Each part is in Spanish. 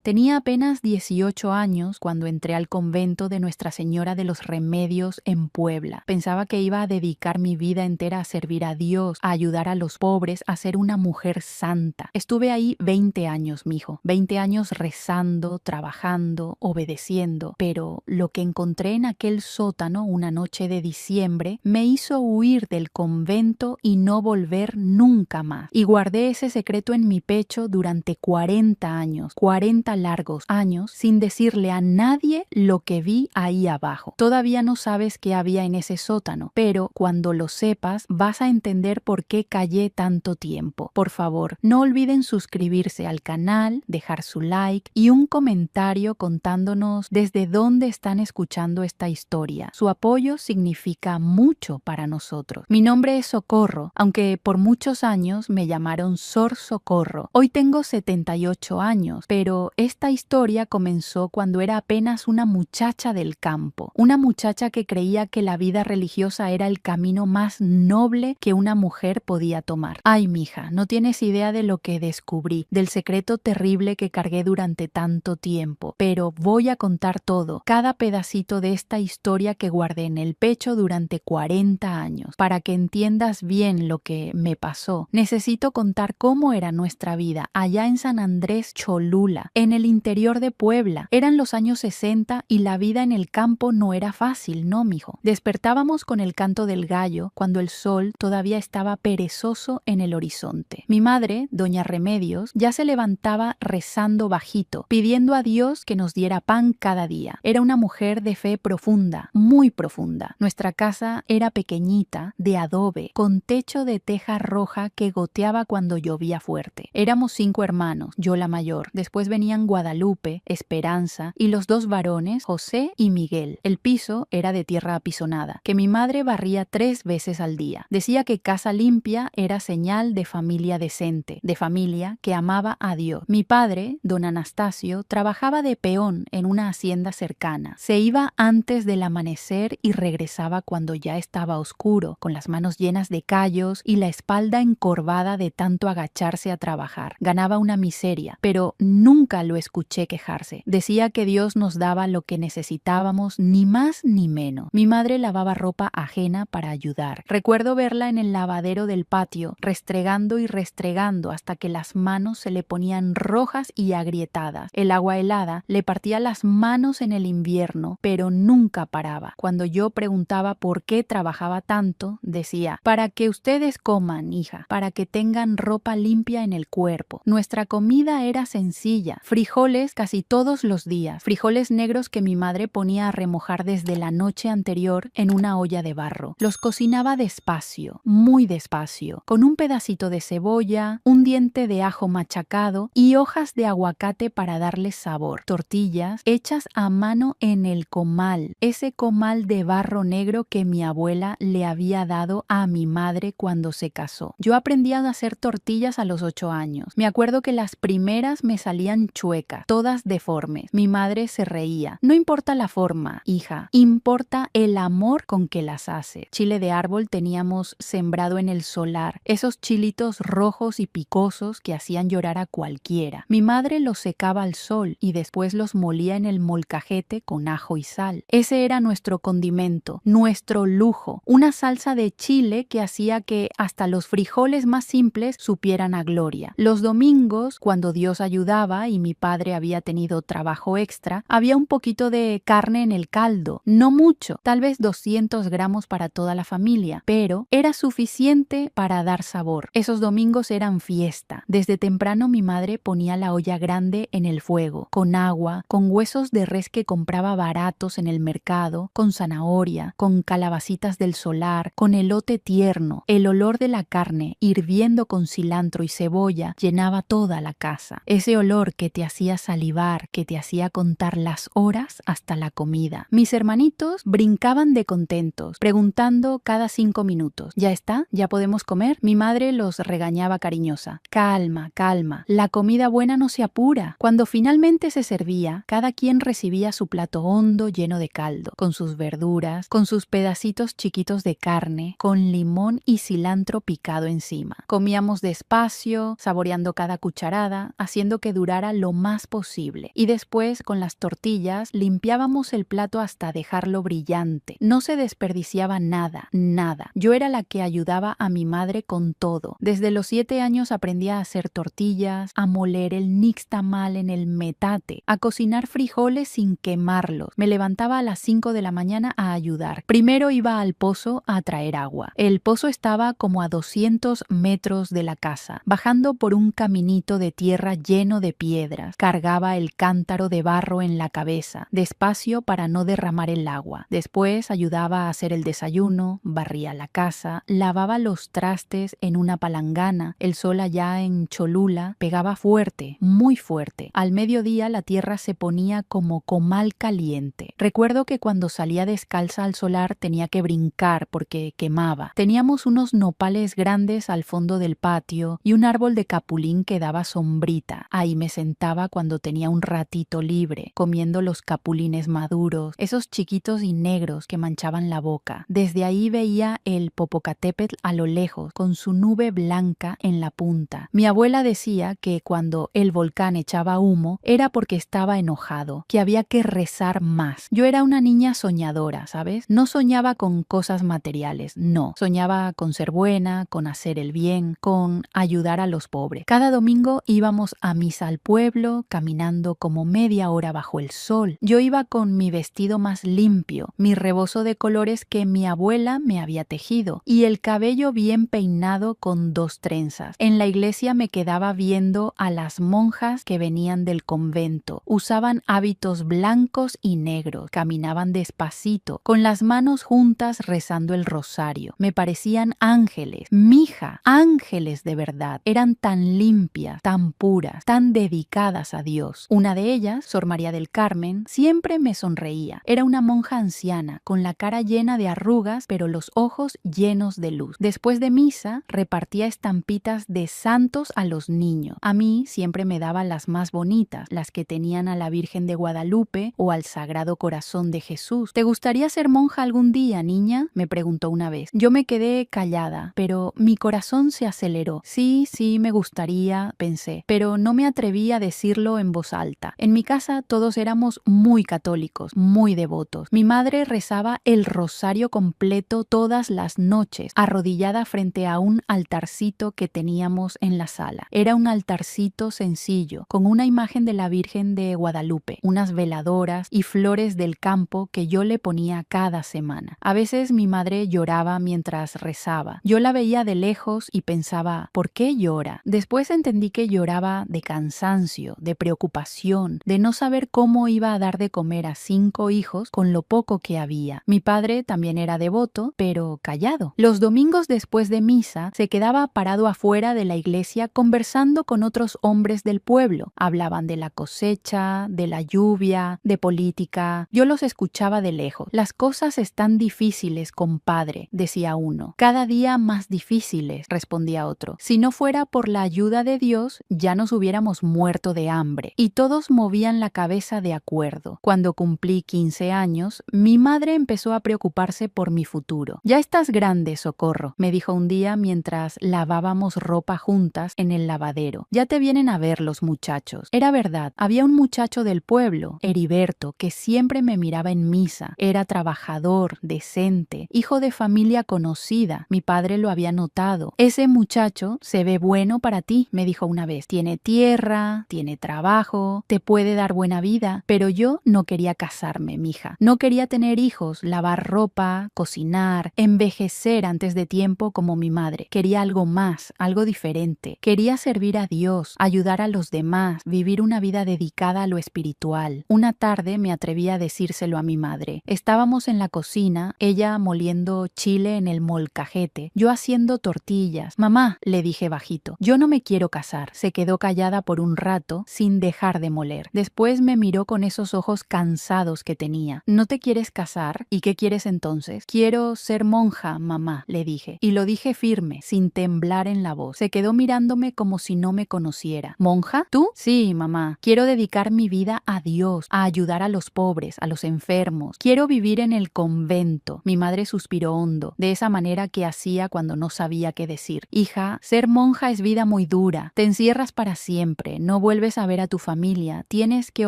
Tenía apenas 18 años cuando entré al convento de Nuestra Señora de los Remedios en Puebla. Pensaba que iba a dedicar mi vida entera a servir a Dios, a ayudar a los pobres, a ser una mujer santa. Estuve ahí 20 años, mijo. 20 años rezando, trabajando, obedeciendo. Pero lo que encontré en aquel sótano una noche de diciembre me hizo huir del convento y no volver nunca más. Y guardé ese secreto en mi pecho durante 40 años, 40 largos años, sin decirle a nadie lo que vi ahí abajo. Todavía no sabes qué había en ese sótano, pero cuando lo sepas vas a entender por qué callé tanto tiempo. Por favor, no olviden suscribirse al canal, dejar su like y un comentario contándonos desde dónde están escuchando esta historia. Su apoyo significa mucho para nosotros. Mi nombre es Socorro, aunque por muchos años me llamaron Sor Socorro. Hoy tengo 78 años, pero esta historia comenzó cuando era apenas una muchacha del campo. Una muchacha que creía que la vida religiosa era el camino más noble que una mujer podía tomar. Ay, mija, no tienes idea de lo que descubrí, del secreto terrible que cargué durante tanto tiempo. Pero voy a contar todo, cada pedacito de esta historia que guardé en el pecho durante 40 años. Para que entiendas bien lo que me pasó, necesito contar cómo era nuestra vida allá en San Andrés Cholula, en el interior de Puebla. Eran los años 60 y la vida en el campo no era fácil, ¿no, mijo? Despertábamos con el canto del gallo cuando el sol todavía estaba perezoso en el horizonte. Mi madre, doña Remedios, ya se levantaba rezando bajito, pidiendo a Dios que nos diera pan cada día. Era una mujer de fe profunda, muy profunda. Nuestra casa era pequeñita, de adobe, con techo de teja roja que goteaba cuando llovía fuerte. Éramos 5 hermanos, yo la mayor. Después venían Guadalupe, Esperanza y los 2 varones, José y Miguel. El piso era de tierra apisonada, que mi madre barría 3 veces al día. Decía que casa limpia era señal de familia decente, de familia que amaba a Dios. Mi padre, don Anastasio, trabajaba de peón en una hacienda cercana. Se iba antes del amanecer y regresaba cuando ya estaba oscuro, con las manos llenas de callos y la espalda encorvada de tanto agacharse a trabajar. Ganaba una miseria, pero nunca lo escuché quejarse. Decía que Dios nos daba lo que necesitábamos, ni más ni menos. Mi madre lavaba ropa ajena para ayudar. Recuerdo verla en el lavadero del patio, restregando y restregando hasta que las manos se le ponían rojas y agrietadas. El agua helada le partía las manos en el invierno, pero nunca paraba. Cuando yo preguntaba por qué trabajaba tanto, decía: para que ustedes coman, hija, para que tengan ropa limpia en el cuerpo. Nuestra comida era sencilla, frijoles casi todos los días, frijoles negros que mi madre ponía a remojar desde la noche anterior en una olla de barro. Los cocinaba despacio, muy despacio, con un pedacito de cebolla, un diente de ajo machacado y hojas de aguacate para darles sabor. Tortillas hechas a mano en el comal, ese comal de barro negro que mi abuela le había dado a mi madre cuando se casó. Yo aprendí a hacer tortillas a los 8 años. Me acuerdo que las primeras me salían chuecas, todas deformes. Mi madre se reía. No importa la forma, hija, importa el amor con que las hace. Chile de árbol teníamos sembrado en el solar, esos chilitos rojos y picosos que hacían llorar a cualquiera. Mi madre los secaba al sol y después los molía en el molcajete con ajo y sal. Ese era nuestro condimento, nuestro lujo, una salsa de chile que hacía que hasta los frijoles más simples supieran a gloria. Los domingos, cuando Dios ayudaba y mi padre había tenido trabajo extra, había un poquito de carne en el caldo, no mucho, tal vez 200 gramos para toda la familia, pero era suficiente para dar sabor. Esos domingos eran fiesta. Desde temprano mi madre ponía la olla grande en el fuego, con agua, con huesos de res que compraba baratos en el mercado, con zanahoria, con calabacitas del solar, con elote tierno. El olor de la carne, hirviendo con cilantro y cebolla, llenaba toda la casa. Ese olor que te hacía salivar, que te hacía contar las horas hasta la comida. Mis hermanitos brincaban de contentos, preguntando cada 5 minutos: ¿ya está? ¿Ya podemos comer? Mi madre los regañaba cariñosa: calma, calma, la comida buena no se apura. Cuando finalmente se servía, cada quien recibía su plato hondo lleno de caldo, con sus verduras, con sus pedacitos chiquitos de carne, con limón y cilantro picado encima. Comíamos despacio, saboreando cada cucharada, haciendo que durara lo lo más posible. Y después, con las tortillas, limpiábamos el plato hasta dejarlo brillante. No se desperdiciaba nada, nada. Yo era la que ayudaba a mi madre con todo. Desde los 7 años aprendí a hacer tortillas, a moler el nixtamal en el metate, a cocinar frijoles sin quemarlos. Me levantaba a las 5 de la mañana a ayudar. Primero iba al pozo a traer agua. El pozo estaba como a 200 metros de la casa. Bajando por un caminito de tierra lleno de piedras, cargaba el cántaro de barro en la cabeza, despacio para no derramar el agua. Después ayudaba a hacer el desayuno, barría la casa, lavaba los trastes en una palangana. El sol allá en Cholula pegaba fuerte, muy fuerte. Al mediodía la tierra se ponía como comal caliente. Recuerdo que cuando salía descalza al solar tenía que brincar porque quemaba. Teníamos unos nopales grandes al fondo del patio y un árbol de capulín que daba sombrita. Ahí me sentaba cuando tenía un ratito libre, comiendo los capulines maduros, esos chiquitos y negros que manchaban la boca. Desde ahí veía el Popocatépetl a lo lejos, con su nube blanca en la punta. Mi abuela decía que cuando el volcán echaba humo era porque estaba enojado, que había que rezar más. Yo era una niña soñadora, ¿sabes? No soñaba con cosas materiales, no. Soñaba con ser buena, con hacer el bien, con ayudar a los pobres. Cada domingo íbamos a misa al pueblo, caminando como media hora bajo el sol. Yo iba con mi vestido más limpio, mi rebozo de colores que mi abuela me había tejido y el cabello bien peinado con 2 trenzas. En la iglesia me quedaba viendo a las monjas que venían del convento. Usaban hábitos blancos y negros, caminaban despacito, con las manos juntas rezando el rosario. Me parecían ángeles, mija, ángeles de verdad. Eran tan limpias, tan puras, tan dedicadas a Dios. Una de ellas, Sor María del Carmen, siempre me sonreía. Era una monja anciana, con la cara llena de arrugas, pero los ojos llenos de luz. Después de misa, repartía estampitas de santos a los niños. A mí siempre me daba las más bonitas, las que tenían a la Virgen de Guadalupe o al Sagrado Corazón de Jesús. ¿Te gustaría ser monja algún día, niña?, me preguntó una vez. Yo me quedé callada, pero mi corazón se aceleró. Sí, me gustaría, pensé, pero no me atreví a decirlo en voz alta. En mi casa todos éramos muy católicos, muy devotos. Mi madre rezaba el rosario completo todas las noches, arrodillada frente a un altarcito que teníamos en la sala. Era un altarcito sencillo, con una imagen de la Virgen de Guadalupe, unas veladoras y flores del campo que yo le ponía cada semana. A veces mi madre lloraba mientras rezaba. Yo la veía de lejos y pensaba, ¿por qué llora? Después entendí que lloraba de cansancio, de preocupación, de no saber cómo iba a dar de comer a 5 hijos con lo poco que había. Mi padre también era devoto, pero callado. Los domingos después de misa se quedaba parado afuera de la iglesia conversando con otros hombres del pueblo. Hablaban de la cosecha, de la lluvia, de política. Yo los escuchaba de lejos. Las cosas están difíciles, compadre, decía uno. Cada día más difíciles, respondía otro. Si no fuera por la ayuda de Dios, ya nos hubiéramos muerto de hambre. Y todos movían la cabeza de acuerdo. Cuando cumplí 15 años, mi madre empezó a preocuparse por mi futuro. Ya estás grande, Socorro, me dijo un día mientras lavábamos ropa juntas en el lavadero. Ya te vienen a ver los muchachos. Era verdad, había un muchacho del pueblo, Heriberto, que siempre me miraba en misa. Era trabajador, decente, hijo de familia conocida. Mi padre lo había notado. Ese muchacho se ve bueno para ti, me dijo una vez. Tiene tierra, tiene trabajo, te puede dar buena vida. Pero yo no quería casarme, mija. No quería tener hijos, lavar ropa, cocinar, envejecer antes de tiempo como mi madre. Quería algo más, algo diferente. Quería servir a Dios, ayudar a los demás, vivir una vida dedicada a lo espiritual. Una tarde me atreví a decírselo a mi madre. Estábamos en la cocina, ella moliendo chile en el molcajete, yo haciendo tortillas. Mamá, le dije bajito, yo no me quiero casar. Se quedó callada por un rato sin dejar de moler. Después me miró con esos ojos cansados que tenía. ¿No te quieres casar? ¿Y qué quieres entonces? Quiero ser monja, mamá, le dije. Y lo dije firme, sin temblar en la voz. Se quedó mirándome como si no me conociera. ¿Monja? ¿Tú? Sí, mamá. Quiero dedicar mi vida a Dios, a ayudar a los pobres, a los enfermos. Quiero vivir en el convento. Mi madre suspiró hondo, de esa manera que hacía cuando no sabía qué decir. Hija, ser monja es vida muy dura. Te encierras para siempre, no vuelves vuelves a ver a tu familia, tienes que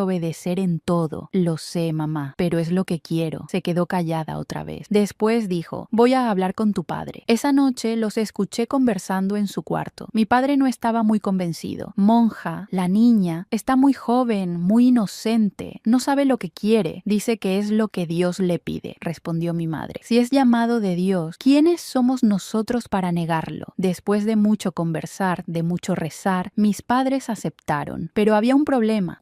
obedecer en todo. Lo sé, mamá, pero es lo que quiero. Se quedó callada otra vez. Después dijo, voy a hablar con tu padre. Esa noche los escuché conversando en su cuarto. Mi padre no estaba muy convencido. Monja, la niña, está muy joven, muy inocente, no sabe lo que quiere. Dice que es lo que Dios le pide, respondió mi madre. Si es llamado de Dios, ¿quiénes somos nosotros para negarlo? Después de mucho conversar, de mucho rezar, mis padres aceptaron. Pero había un problema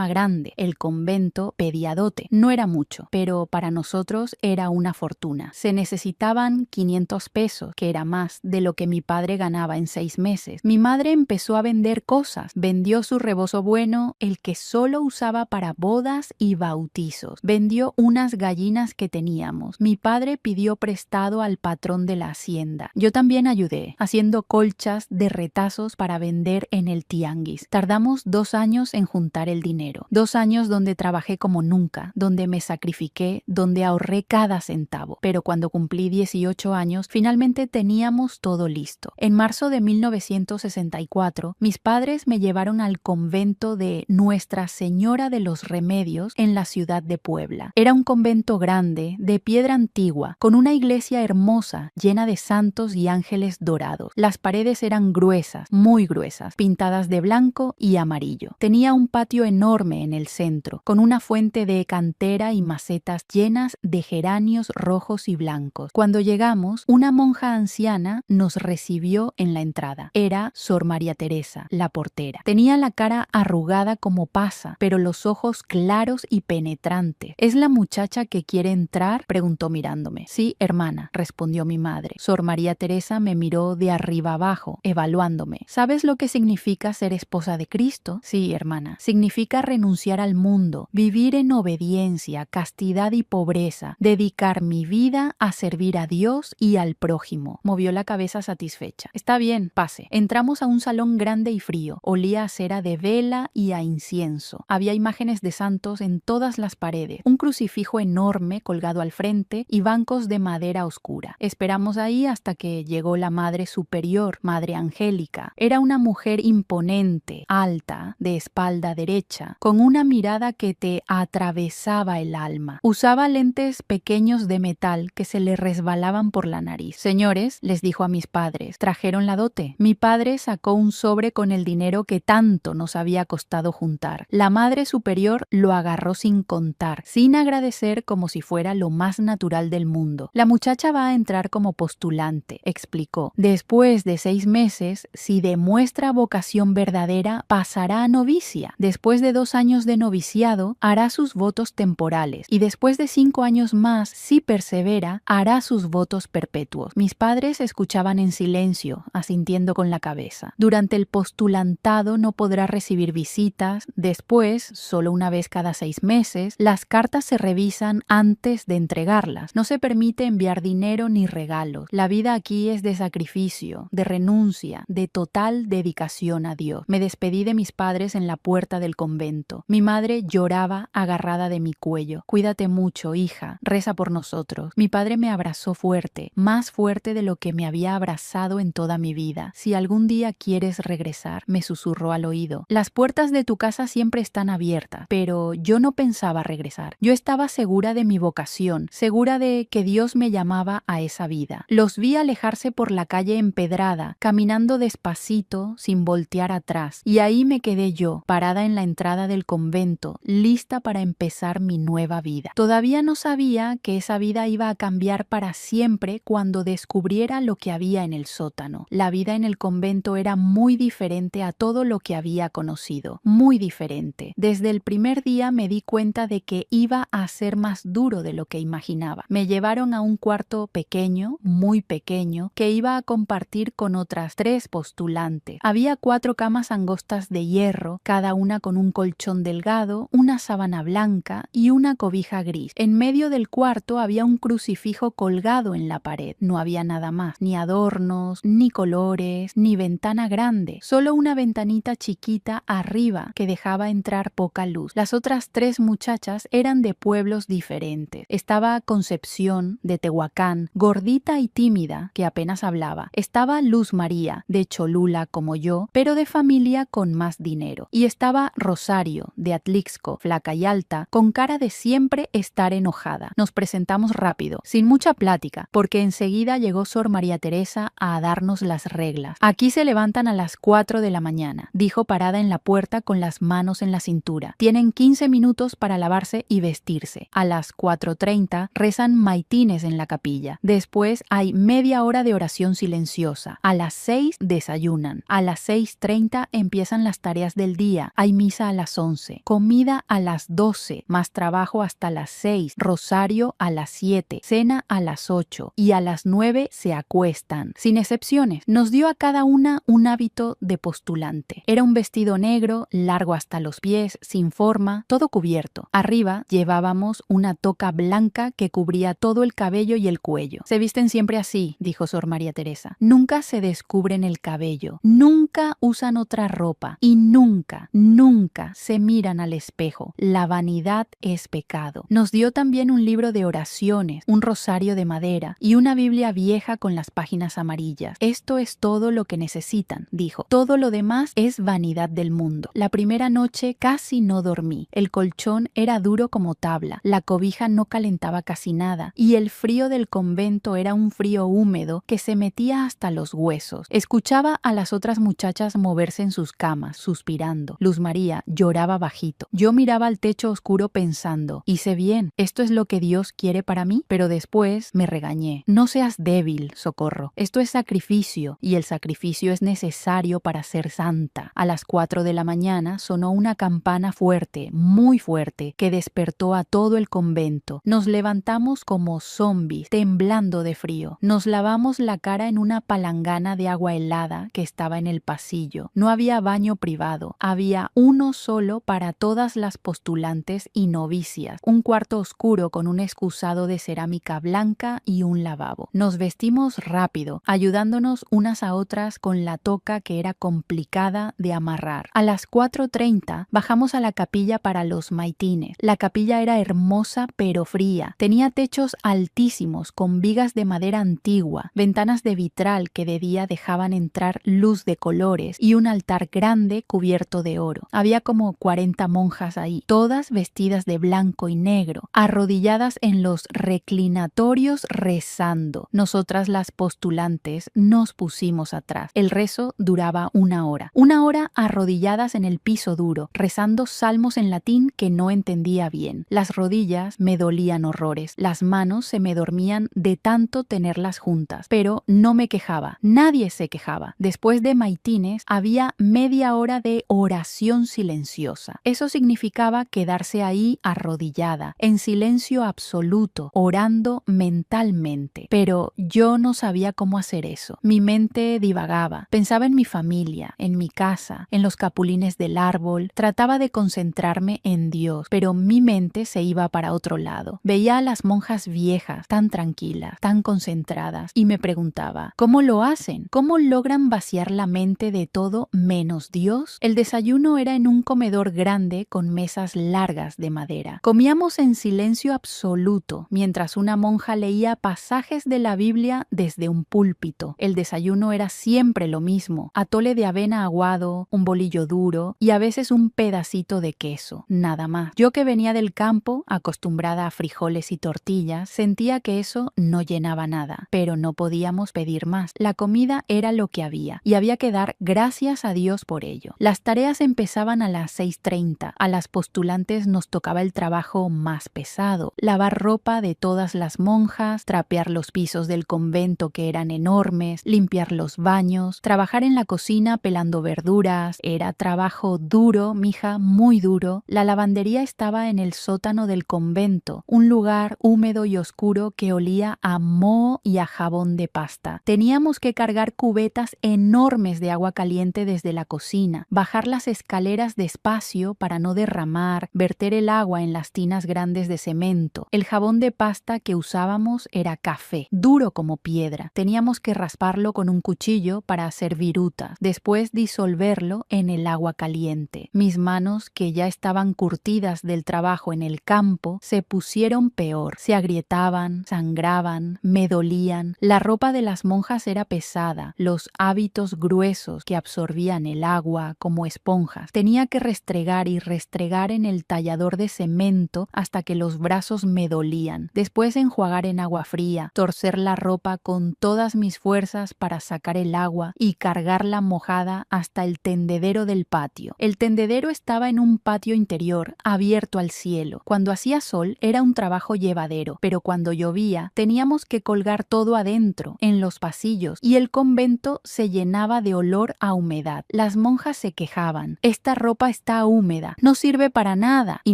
grande. El convento pedía dote. No era mucho, pero para nosotros era una fortuna. Se necesitaban 500 pesos, que era más de lo que mi padre ganaba en 6 meses. Mi madre empezó a vender cosas. Vendió su rebozo bueno, el que solo usaba para bodas y bautizos. Vendió unas gallinas que teníamos. Mi padre pidió prestado al patrón de la hacienda. Yo también ayudé, haciendo colchas de retazos para vender en el tianguis. Tardamos 2 años en juntar el dinero. 2 años donde trabajé como nunca, donde me sacrifiqué, donde ahorré cada centavo. Pero cuando cumplí 18 años, finalmente teníamos todo listo. En marzo de 1964, mis padres me llevaron al convento de Nuestra Señora de los Remedios en la ciudad de Puebla. Era un convento grande, de piedra antigua, con una iglesia hermosa, llena de santos y ángeles dorados. Las paredes eran gruesas, muy gruesas, pintadas de blanco y amarillo. Tenía un patio enorme en el centro, con una fuente de cantera y macetas llenas de geranios rojos y blancos. Cuando llegamos, una monja anciana nos recibió en la entrada. Era Sor María Teresa, la portera. Tenía la cara arrugada como pasa, pero los ojos claros y penetrantes. ¿Es la muchacha que quiere entrar?, preguntó mirándome. Sí, hermana, respondió mi madre. Sor María Teresa me miró de arriba abajo, evaluándome. ¿Sabes lo que significa ser esposa de Cristo? Sí, hermana. Significa renunciar al mundo, vivir en obediencia, castidad y pobreza, dedicar mi vida a servir a Dios y al prójimo. Movió la cabeza satisfecha. Está bien, pase. Entramos a un salón grande y frío. Olía a cera de vela y a incienso. Había imágenes de santos en todas las paredes, un crucifijo enorme colgado al frente y bancos de madera oscura. Esperamos ahí hasta que llegó la Madre Superior, Madre Angélica. Era una mujer imponente, alta, de espalda derecha, con una mirada que te atravesaba el alma. Usaba lentes pequeños de metal que se le resbalaban por la nariz. Señores, les dijo a mis padres, ¿trajeron la dote? Mi padre sacó un sobre con el dinero que tanto nos había costado juntar. La Madre Superior lo agarró sin contar, sin agradecer, como si fuera lo más natural del mundo. La muchacha va a entrar como postulante, explicó. Después de 6 meses, si demuestra vocación verdadera, pasará a novicia. Después de 2 años de noviciado, hará sus votos temporales. Y después de 5 años más, si persevera, hará sus votos perpetuos. Mis padres escuchaban en silencio, asintiendo con la cabeza. Durante el postulantado no podrá recibir visitas. Después, solo una vez cada 6 meses, las cartas se revisan antes de entregarlas. No se permite enviar dinero ni regalos. La vida aquí es de sacrificio, de renuncia, de total dedicación a Dios. Me despedí de mis padres en la puerta del convento. Mi madre lloraba agarrada de mi cuello. Cuídate mucho, hija, reza por nosotros. Mi padre me abrazó fuerte, más fuerte de lo que me había abrazado en toda mi vida. Si algún día quieres regresar, me susurró al oído. Las puertas de tu casa siempre están abiertas, pero yo no pensaba regresar. Yo estaba segura de mi vocación, segura de que Dios me llamaba a esa vida. Los vi alejarse por la calle empedrada, caminando despacito, sin voltear atrás, y ahí me quedé yo, parada en la entrada del convento, lista para empezar mi nueva vida. Todavía no sabía que esa vida iba a cambiar para siempre cuando descubriera lo que había en el sótano. La vida en el convento era muy diferente a todo lo que había conocido, muy diferente. Desde el primer día me di cuenta de que iba a ser más duro de lo que imaginaba. Me llevaron a un cuarto pequeño, muy pequeño, que iba a compartir con otras 3 postulantes. Había 4 camas angostas de hierro, cada una con un colchón delgado, una sábana blanca y una cobija gris. En medio del cuarto había un crucifijo colgado en la pared. No había nada más, ni adornos, ni colores, ni ventana grande, solo una ventanita chiquita arriba que dejaba entrar poca luz. Las otras 3 muchachas eran de pueblos diferentes. Estaba Concepción, de Tehuacán, gordita y tímida, que apenas hablaba. Estaba Luz María, de Cholula como yo, pero de familia con más dinero. Y estaba Rosario, de Atlixco, flaca y alta, con cara de siempre estar enojada. Nos presentamos rápido, sin mucha plática, porque enseguida llegó Sor María Teresa a darnos las reglas. Aquí se levantan a las 4 de la mañana, dijo parada en la puerta con las manos en la cintura. Tienen 15 minutos para lavarse y vestirse. A las 4:30 rezan maitines en la capilla. Después hay media hora de oración silenciosa. A las 6 desayunan. A las 6:30 empiezan las tareas del día. Hay misa a las 11. Comida a las 12. Más trabajo hasta las 6. Rosario a las 7. Cena a las 8. Y a las 9 se acuestan. Sin excepciones. Nos dio a cada una un hábito de postulante. Era un vestido negro, largo hasta los pies, sin forma, todo cubierto. Arriba llevábamos una toca blanca que cubría todo el cabello y el cuello. Se visten siempre así, dijo Sor María Teresa. Nunca se descubren el cabello, nunca usan otra ropa y nunca, nunca se miran al espejo. La vanidad es pecado. Nos dio también un libro de oraciones, un rosario de madera y una Biblia vieja con las páginas amarillas. Esto es todo lo que necesitan, dijo. Todo lo demás es vanidad del mundo. La primera noche casi no dormí. El colchón era duro como tabla, la cobija no calentaba casi nada y el frío del convento era un frío húmedo que se metía hasta los huesos. Escuchaba a las otras muchachas moverse en sus camas, suspirando. Luz María lloraba bajito. Yo miraba al techo oscuro pensando, hice bien, esto es lo que Dios quiere para mí, pero después me regañé. No seas débil, Socorro. Esto es sacrificio y el sacrificio es necesario para ser santa. A las 4 de la mañana sonó una campana fuerte, muy fuerte, que despertó a todo el convento. Nos levantamos como zombies, temblando de frío. Nos lavamos la cara en una palangana de agua helada que estaba en el pasillo. No había baño privado, había uno solo para todas las postulantes y novicias, un cuarto oscuro con un excusado de cerámica blanca y un lavabo. Nos vestimos rápido, ayudándonos unas a otras con la toca que era complicada de amarrar. A las 4:30 bajamos a la capilla para los maitines. La capilla era hermosa pero fría. Tenía techos altísimos con vigas de madera antigua, ventanas de vitral que de día dejaban entrar luz de colores y un altar grande cubierto de oro. Había como 40 monjas ahí, todas vestidas de blanco y negro, arrodilladas en los reclinatorios rezando. Nosotras las postulantes nos pusimos atrás. El rezo duraba una hora. Una hora arrodilladas en el piso duro, rezando salmos en latín que no entendía bien. Las rodillas me dolían horrores. Las manos se me dormían de tanto tenerlas juntas. Pero no me quejaba. Nadie se quejaba. Después de maitines había media hora de oración silenciosa. Eso significaba quedarse ahí arrodillada, en silencio absoluto, orando mentalmente. Pero yo no sabía cómo hacer eso. Mi mente divagaba. Pensaba en mi familia, en mi casa, en los capulines del árbol. Trataba de concentrarme en Dios, pero mi mente se iba para otro lado. Veía a las monjas viejas, tan tranquilas, tan concentradas, y me preguntaba, ¿cómo lo hacen? ¿Cómo logran vaciar la mente de todo menos Dios? El desayuno era en un comedor grande con mesas largas de madera. Comíamos en silencio absoluto, mientras una monja leía pasajes de la Biblia desde un púlpito. El desayuno era siempre lo mismo: atole de avena aguado, un bolillo duro y a veces un pedacito de queso, nada más. Yo, que venía del campo, acostumbrada a frijoles y tortillas, sentía que eso no llenaba nada, pero no podíamos pedir más. La comida era lo que había y había que dar gracias a Dios por ello. Las tareas empezaban a las 6:30. A las postulantes nos tocaba el trabajo más pesado: lavar ropa de todas las monjas, trapear los pisos del convento que eran enormes, limpiar los baños, trabajar en la cocina pelando verduras. Era trabajo duro, mija, muy duro. La lavandería estaba en el sótano del convento, un lugar húmedo y oscuro que olía a moho y a jabón de pasta. Teníamos que cargar cubetas enormes de agua caliente desde la cocina, bajar las escaleras despacio para no derramar, verter el agua en las tinas grandes de cemento. El jabón de pasta que usábamos era café, duro como piedra. Teníamos que rasparlo con un cuchillo para hacer virutas, después disolverlo en el agua caliente. Mis manos, que ya estaban curtidas del trabajo en el campo, se pusieron peor. Se agrietaban, sangraban, me dolían. La ropa de las monjas era pesada, los hábitos gruesos que absorbían el agua agua como esponjas. Tenía que restregar y restregar en el tallador de cemento hasta que los brazos me dolían. Después enjuagar en agua fría, torcer la ropa con todas mis fuerzas para sacar el agua y cargarla mojada hasta el tendedero del patio. El tendedero estaba en un patio interior, abierto al cielo. Cuando hacía sol era un trabajo llevadero, pero cuando llovía teníamos que colgar todo adentro, en los pasillos, y el convento se llenaba de olor a humedad. Las monjas se quejaban: esta ropa está húmeda, no sirve para nada, y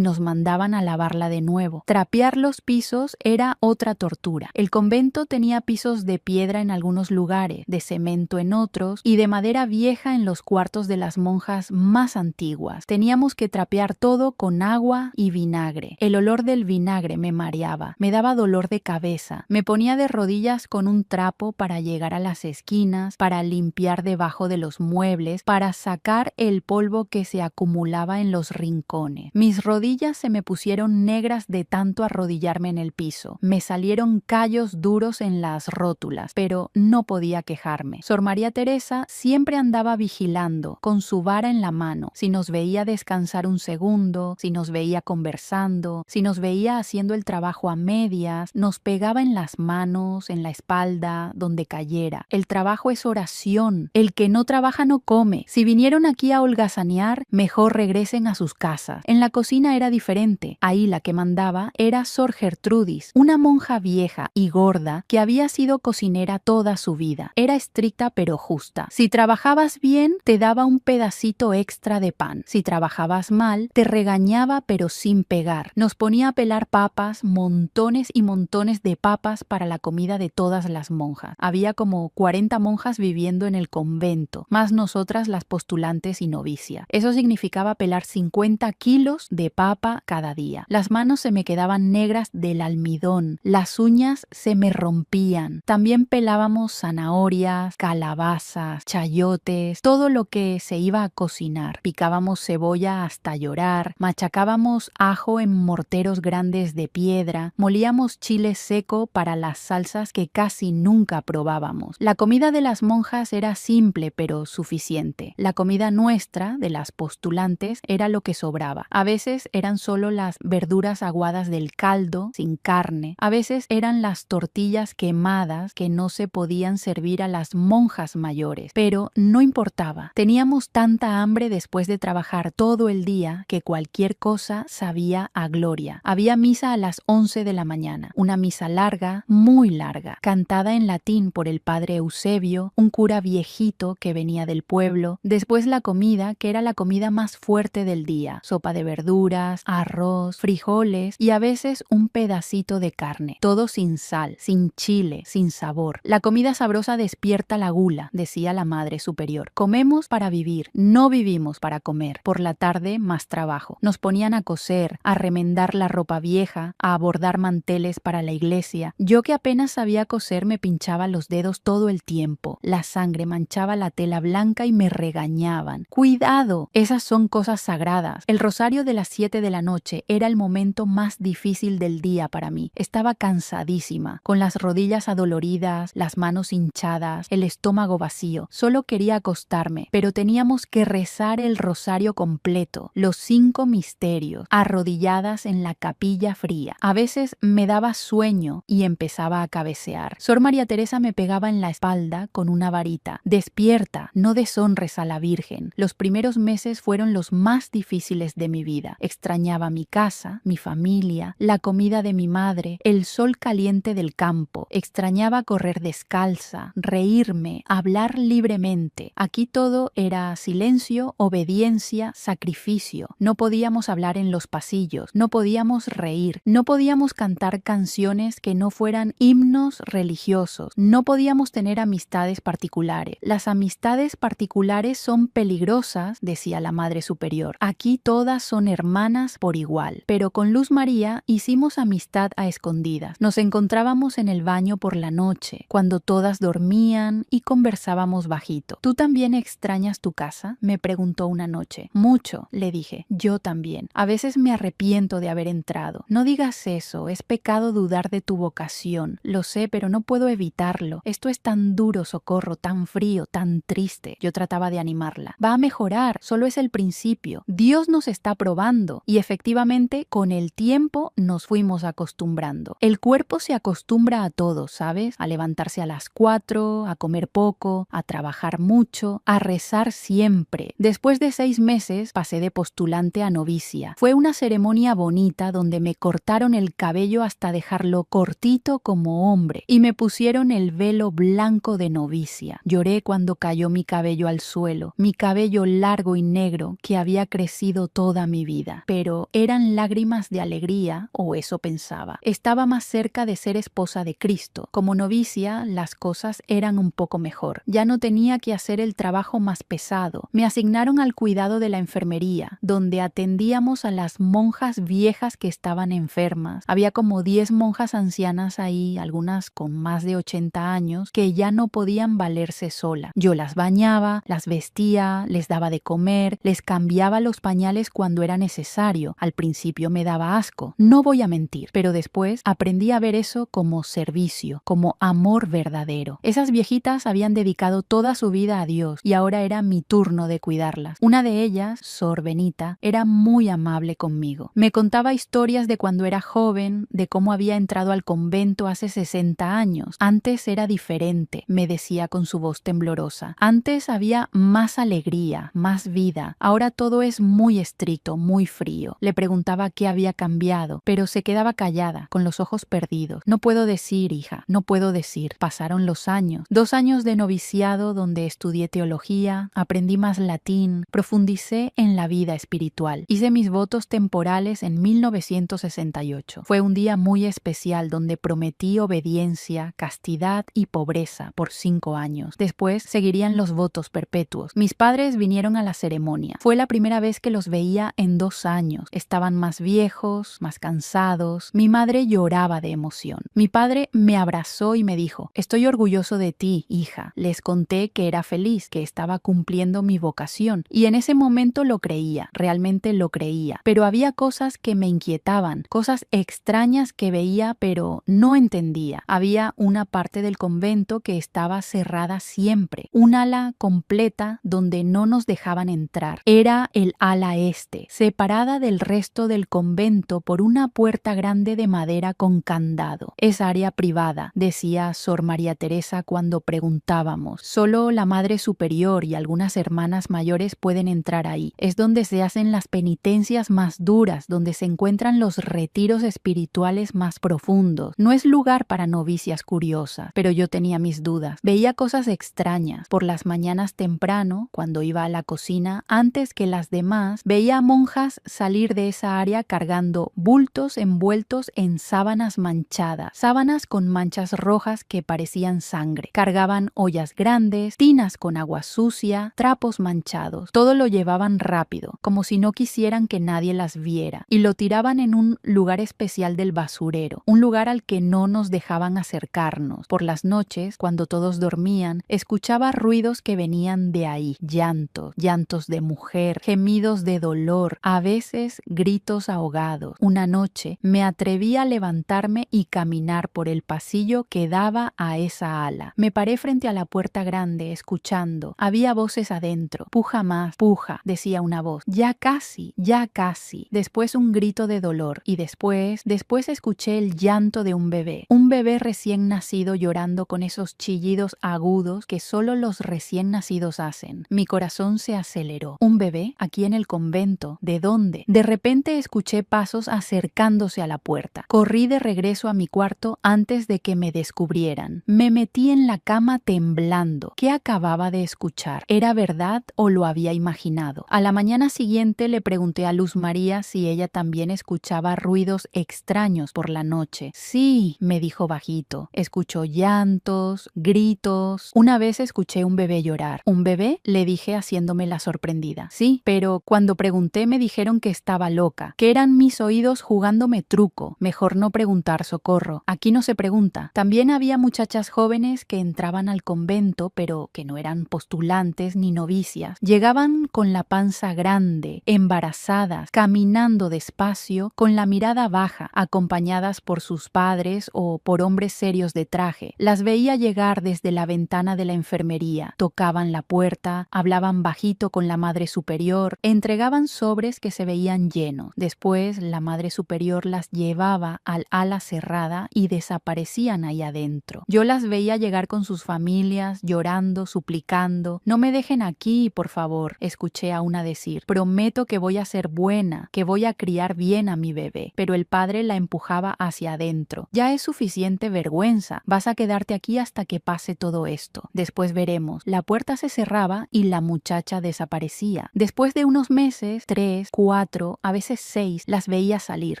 nos mandaban a lavarla de nuevo. Trapear los pisos era otra tortura. El convento tenía pisos de piedra en algunos lugares, de cemento en otros, y de madera vieja en los cuartos de las monjas más antiguas. Teníamos que trapear todo con agua y vinagre. El olor del vinagre me mareaba, me daba dolor de cabeza, me ponía de rodillas con un trapo para llegar a las esquinas, para limpiar debajo de los muebles, para sacar el polvo que se acumulaba en los rincones. Mis rodillas se me pusieron negras de tanto arrodillarme en el piso. Me salieron callos duros en las rótulas, pero no podía quejarme. Sor María Teresa siempre andaba vigilando, con su vara en la mano, si nos veía descansar un segundo, si nos veía conversando, si nos veía haciendo el trabajo a medias, nos pegaba en las manos, en la espalda, donde cayera. El trabajo es oración. El que no trabaja no come. Si vinieron aquí a holgazanear, mejor regresen a sus casas. En la cocina era diferente. Ahí la que mandaba era Sor Gertrudis, una monja vieja y gorda que había sido cocinera toda su vida. Era estricta pero justa. Si trabajabas bien, te daba un pedacito extra de pan. Si trabajabas mal, te regañaba pero sin pegar. Nos ponía a pelar papas, montones y montones de papas para la comida de todas las monjas. Había como 40 monjas viviendo en el convento, más nosotras las postulantes y novicias. Eso significaba pelar 50 kilos de papa cada día. Las manos se me quedaban negras del almidón, las uñas se me rompían. También pelábamos zanahorias, calabazas, chayotes, todo lo que se iba a cocinar. Picábamos cebolla hasta llorar, machacábamos ajo en morteros grandes de piedra, molíamos chile seco para las salsas que casi nunca probábamos. La comida de las monjas era simple pero suficiente. La comida nuestra, de las postulantes, era lo que sobraba. A veces eran solo las verduras aguadas del caldo, sin carne. A veces eran las tortillas quemadas que no se podían servir a las monjas mayores. Pero no importaba. Teníamos tanta hambre después de trabajar todo el día que cualquier cosa sabía a gloria. Había misa a las 11 de la mañana. Una misa larga, muy larga, cantada en latín por el padre Eusebio, un cura viejito que venía del pueblo. Después la comida, que era la comida más fuerte del día. Sopa de verduras, arroz, frijoles y a veces un pedacito de carne. Todo sin sal, sin chile, sin sabor. La comida sabrosa despierta la gula, decía la Madre Superior. Comemos para vivir, no vivimos para comer. Por la tarde, más trabajo. Nos ponían a coser, a remendar la ropa vieja, a bordar manteles para la iglesia. Yo que apenas sabía coser me pinchaba los dedos todo el tiempo. La sangre manchaba la tela blanca y me regañaban. ¡Cuidado! Esas son cosas sagradas. El rosario de las 7 de la noche era el momento más difícil del día para mí. Estaba cansadísima, con las rodillas adoloridas, las manos hinchadas, el estómago vacío. Solo quería acostarme, pero teníamos que rezar el rosario completo, los 5 misterios, arrodilladas en la capilla fría. A veces me daba sueño y empezaba a cabecear. Sor María Teresa me pegaba en la espalda con una varita. Despierta, no deshonres a la Virgen. Los primeros meses fueron los más difíciles de mi vida. Extrañaba mi casa, mi familia, la comida de mi madre, el sol caliente del campo. Extrañaba correr descalza, reírme, hablar libremente. Aquí todo era silencio, obediencia, sacrificio. No podíamos hablar en los pasillos, no podíamos reír, no podíamos cantar canciones que no fueran himnos religiosos, no podíamos tener amistades particulares. Las amistades particulares son peligrosas, decía la Madre Superior. Aquí todas son hermanas por igual. Pero con Luz María hicimos amistad a escondidas. Nos encontrábamos en el baño por la noche, cuando todas dormían y conversábamos bajito. ¿Tú también extrañas tu casa?, me preguntó una noche. Mucho, le dije. Yo también. A veces me arrepiento de haber entrado. No digas eso, es pecado dudar de tu vocación. Lo sé, pero no puedo evitarlo. Esto es tan duro, Socorro, tan frío, tan triste. Yo trataba de animarla. Carla. Va a mejorar, solo es el principio. Dios nos está probando. Y efectivamente, con el tiempo nos fuimos acostumbrando. El cuerpo se acostumbra a todo, ¿sabes? A levantarse a las 4, a comer poco, a trabajar mucho, a rezar siempre. Después de 6 meses pasé de postulante a novicia. Fue una ceremonia bonita donde me cortaron el cabello hasta dejarlo cortito como hombre y me pusieron el velo blanco de novicia. Lloré cuando cayó mi cabello al suelo, mi cabello largo y negro que había crecido toda mi vida. Pero eran lágrimas de alegría, o eso pensaba. Estaba más cerca de ser esposa de Cristo. Como novicia, las cosas eran un poco mejor. Ya no tenía que hacer el trabajo más pesado. Me asignaron al cuidado de la enfermería, donde atendíamos a las monjas viejas que estaban enfermas. Había como 10 monjas ancianas ahí, algunas con más de 80 años, que ya no podían valerse solas. Yo las bañaba, las vestía, les daba de comer, les cambiaba los pañales cuando era necesario. Al principio me daba asco, no voy a mentir, pero después aprendí a ver eso como servicio, como amor verdadero. Esas viejitas habían dedicado toda su vida a Dios y ahora era mi turno de cuidarlas. Una de ellas, Sor Benita, era muy amable conmigo. Me contaba historias de cuando era joven, de cómo había entrado al convento hace 60 años. Antes era diferente, me decía con su voz temblorosa. Antes había más alegría, más vida. Ahora todo es muy estricto, muy frío. Le preguntaba qué había cambiado, pero se quedaba callada, con los ojos perdidos. No puedo decir, hija, no puedo decir. Pasaron los años. 2 años de noviciado donde estudié teología, aprendí más latín, profundicé en la vida espiritual. Hice mis votos temporales en 1968. Fue un día muy especial donde prometí obediencia, castidad y pobreza por 5 años. Después seguirían los votos perpetuos. Mis padres vinieron a la ceremonia. Fue la primera vez que los veía en 2 años. Estaban más viejos, más cansados. Mi madre lloraba de emoción. Mi padre me abrazó y me dijo: «Estoy orgulloso de ti, hija». Les conté que era feliz, que estaba cumpliendo mi vocación. Y en ese momento lo creía, realmente lo creía. Pero había cosas que me inquietaban, cosas extrañas que veía pero no entendía. Había una parte del convento que estaba cerrada siempre, un ala completa donde no nos dejaban entrar. Era el ala este, separada del resto del convento por una puerta grande de madera con candado. Es área privada, decía Sor María Teresa cuando preguntábamos. Solo la Madre Superior y algunas hermanas mayores pueden entrar ahí. Es donde se hacen las penitencias más duras, donde se encuentran los retiros espirituales más profundos. No es lugar para novicias curiosas, pero yo tenía mis dudas. Veía cosas extrañas. Por las mañanas temprano, cuando iba a la cocina, antes que las demás, veía a monjas salir de esa área cargando bultos envueltos en sábanas manchadas, sábanas con manchas rojas que parecían sangre. Cargaban ollas grandes, tinas con agua sucia, trapos manchados. Todo lo llevaban rápido, como si no quisieran que nadie las viera, y lo tiraban en un lugar especial del basurero, un lugar al que no nos dejaban acercarnos. Por las noches, cuando todos dormían, escuchaba ruidos que venían de ahí, llantos, llantos de mujer, gemidos de dolor, a veces gritos ahogados. Una noche me atreví a levantarme y caminar por el pasillo que daba a esa ala. Me paré frente a la puerta grande, escuchando. Había voces adentro. «Puja más, puja», decía una voz. «Ya casi, ya casi». Después un grito de dolor y después escuché el llanto de un bebé recién nacido llorando con esos chillidos agudos que solo los recién nacidos hacen. Mi corazón se aceleró. ¿Un bebé? Aquí en el convento. ¿De dónde? De repente escuché pasos acercándose a la puerta. Corrí de regreso a mi cuarto antes de que me descubrieran. Me metí en la cama temblando. ¿Qué acababa de escuchar? ¿Era verdad o lo había imaginado? A la mañana siguiente le pregunté a Luz María si ella también escuchaba ruidos extraños por la noche. «Sí», me dijo bajito. Escuchó llantos, gritos. Una vez escuché un bebé llorar. «¿Un bebé?», le dije haciéndome la sorprendida. «Sí, pero cuando pregunté me dijeron que estaba loca, que eran mis oídos jugándome truco. Mejor no preguntar, socorro. Aquí no se pregunta». También había muchachas jóvenes que entraban al convento, pero que no eran postulantes ni novicias. Llegaban con la panza grande, embarazadas, caminando despacio, con la mirada baja, acompañadas por sus padres o por hombres serios de traje. Las veía llegar desde la ventana de la enfermería. Tocaban la puerta, mesa, hablaban bajito con la Madre Superior, entregaban sobres que se veían llenos. Después la Madre Superior las llevaba al ala cerrada y desaparecían ahí adentro. Yo las veía llegar con sus familias, llorando, suplicando. No me dejen aquí, por favor, escuché a una decir. Prometo que voy a ser buena, que voy a criar bien a mi bebé. Pero el padre la empujaba hacia adentro. Ya es suficiente vergüenza. Vas a quedarte aquí hasta que pase todo esto. Después veremos. La puerta se cerraba y la muchacha desaparecía. Después de unos meses, 3, 4, a veces 6, las veía salir,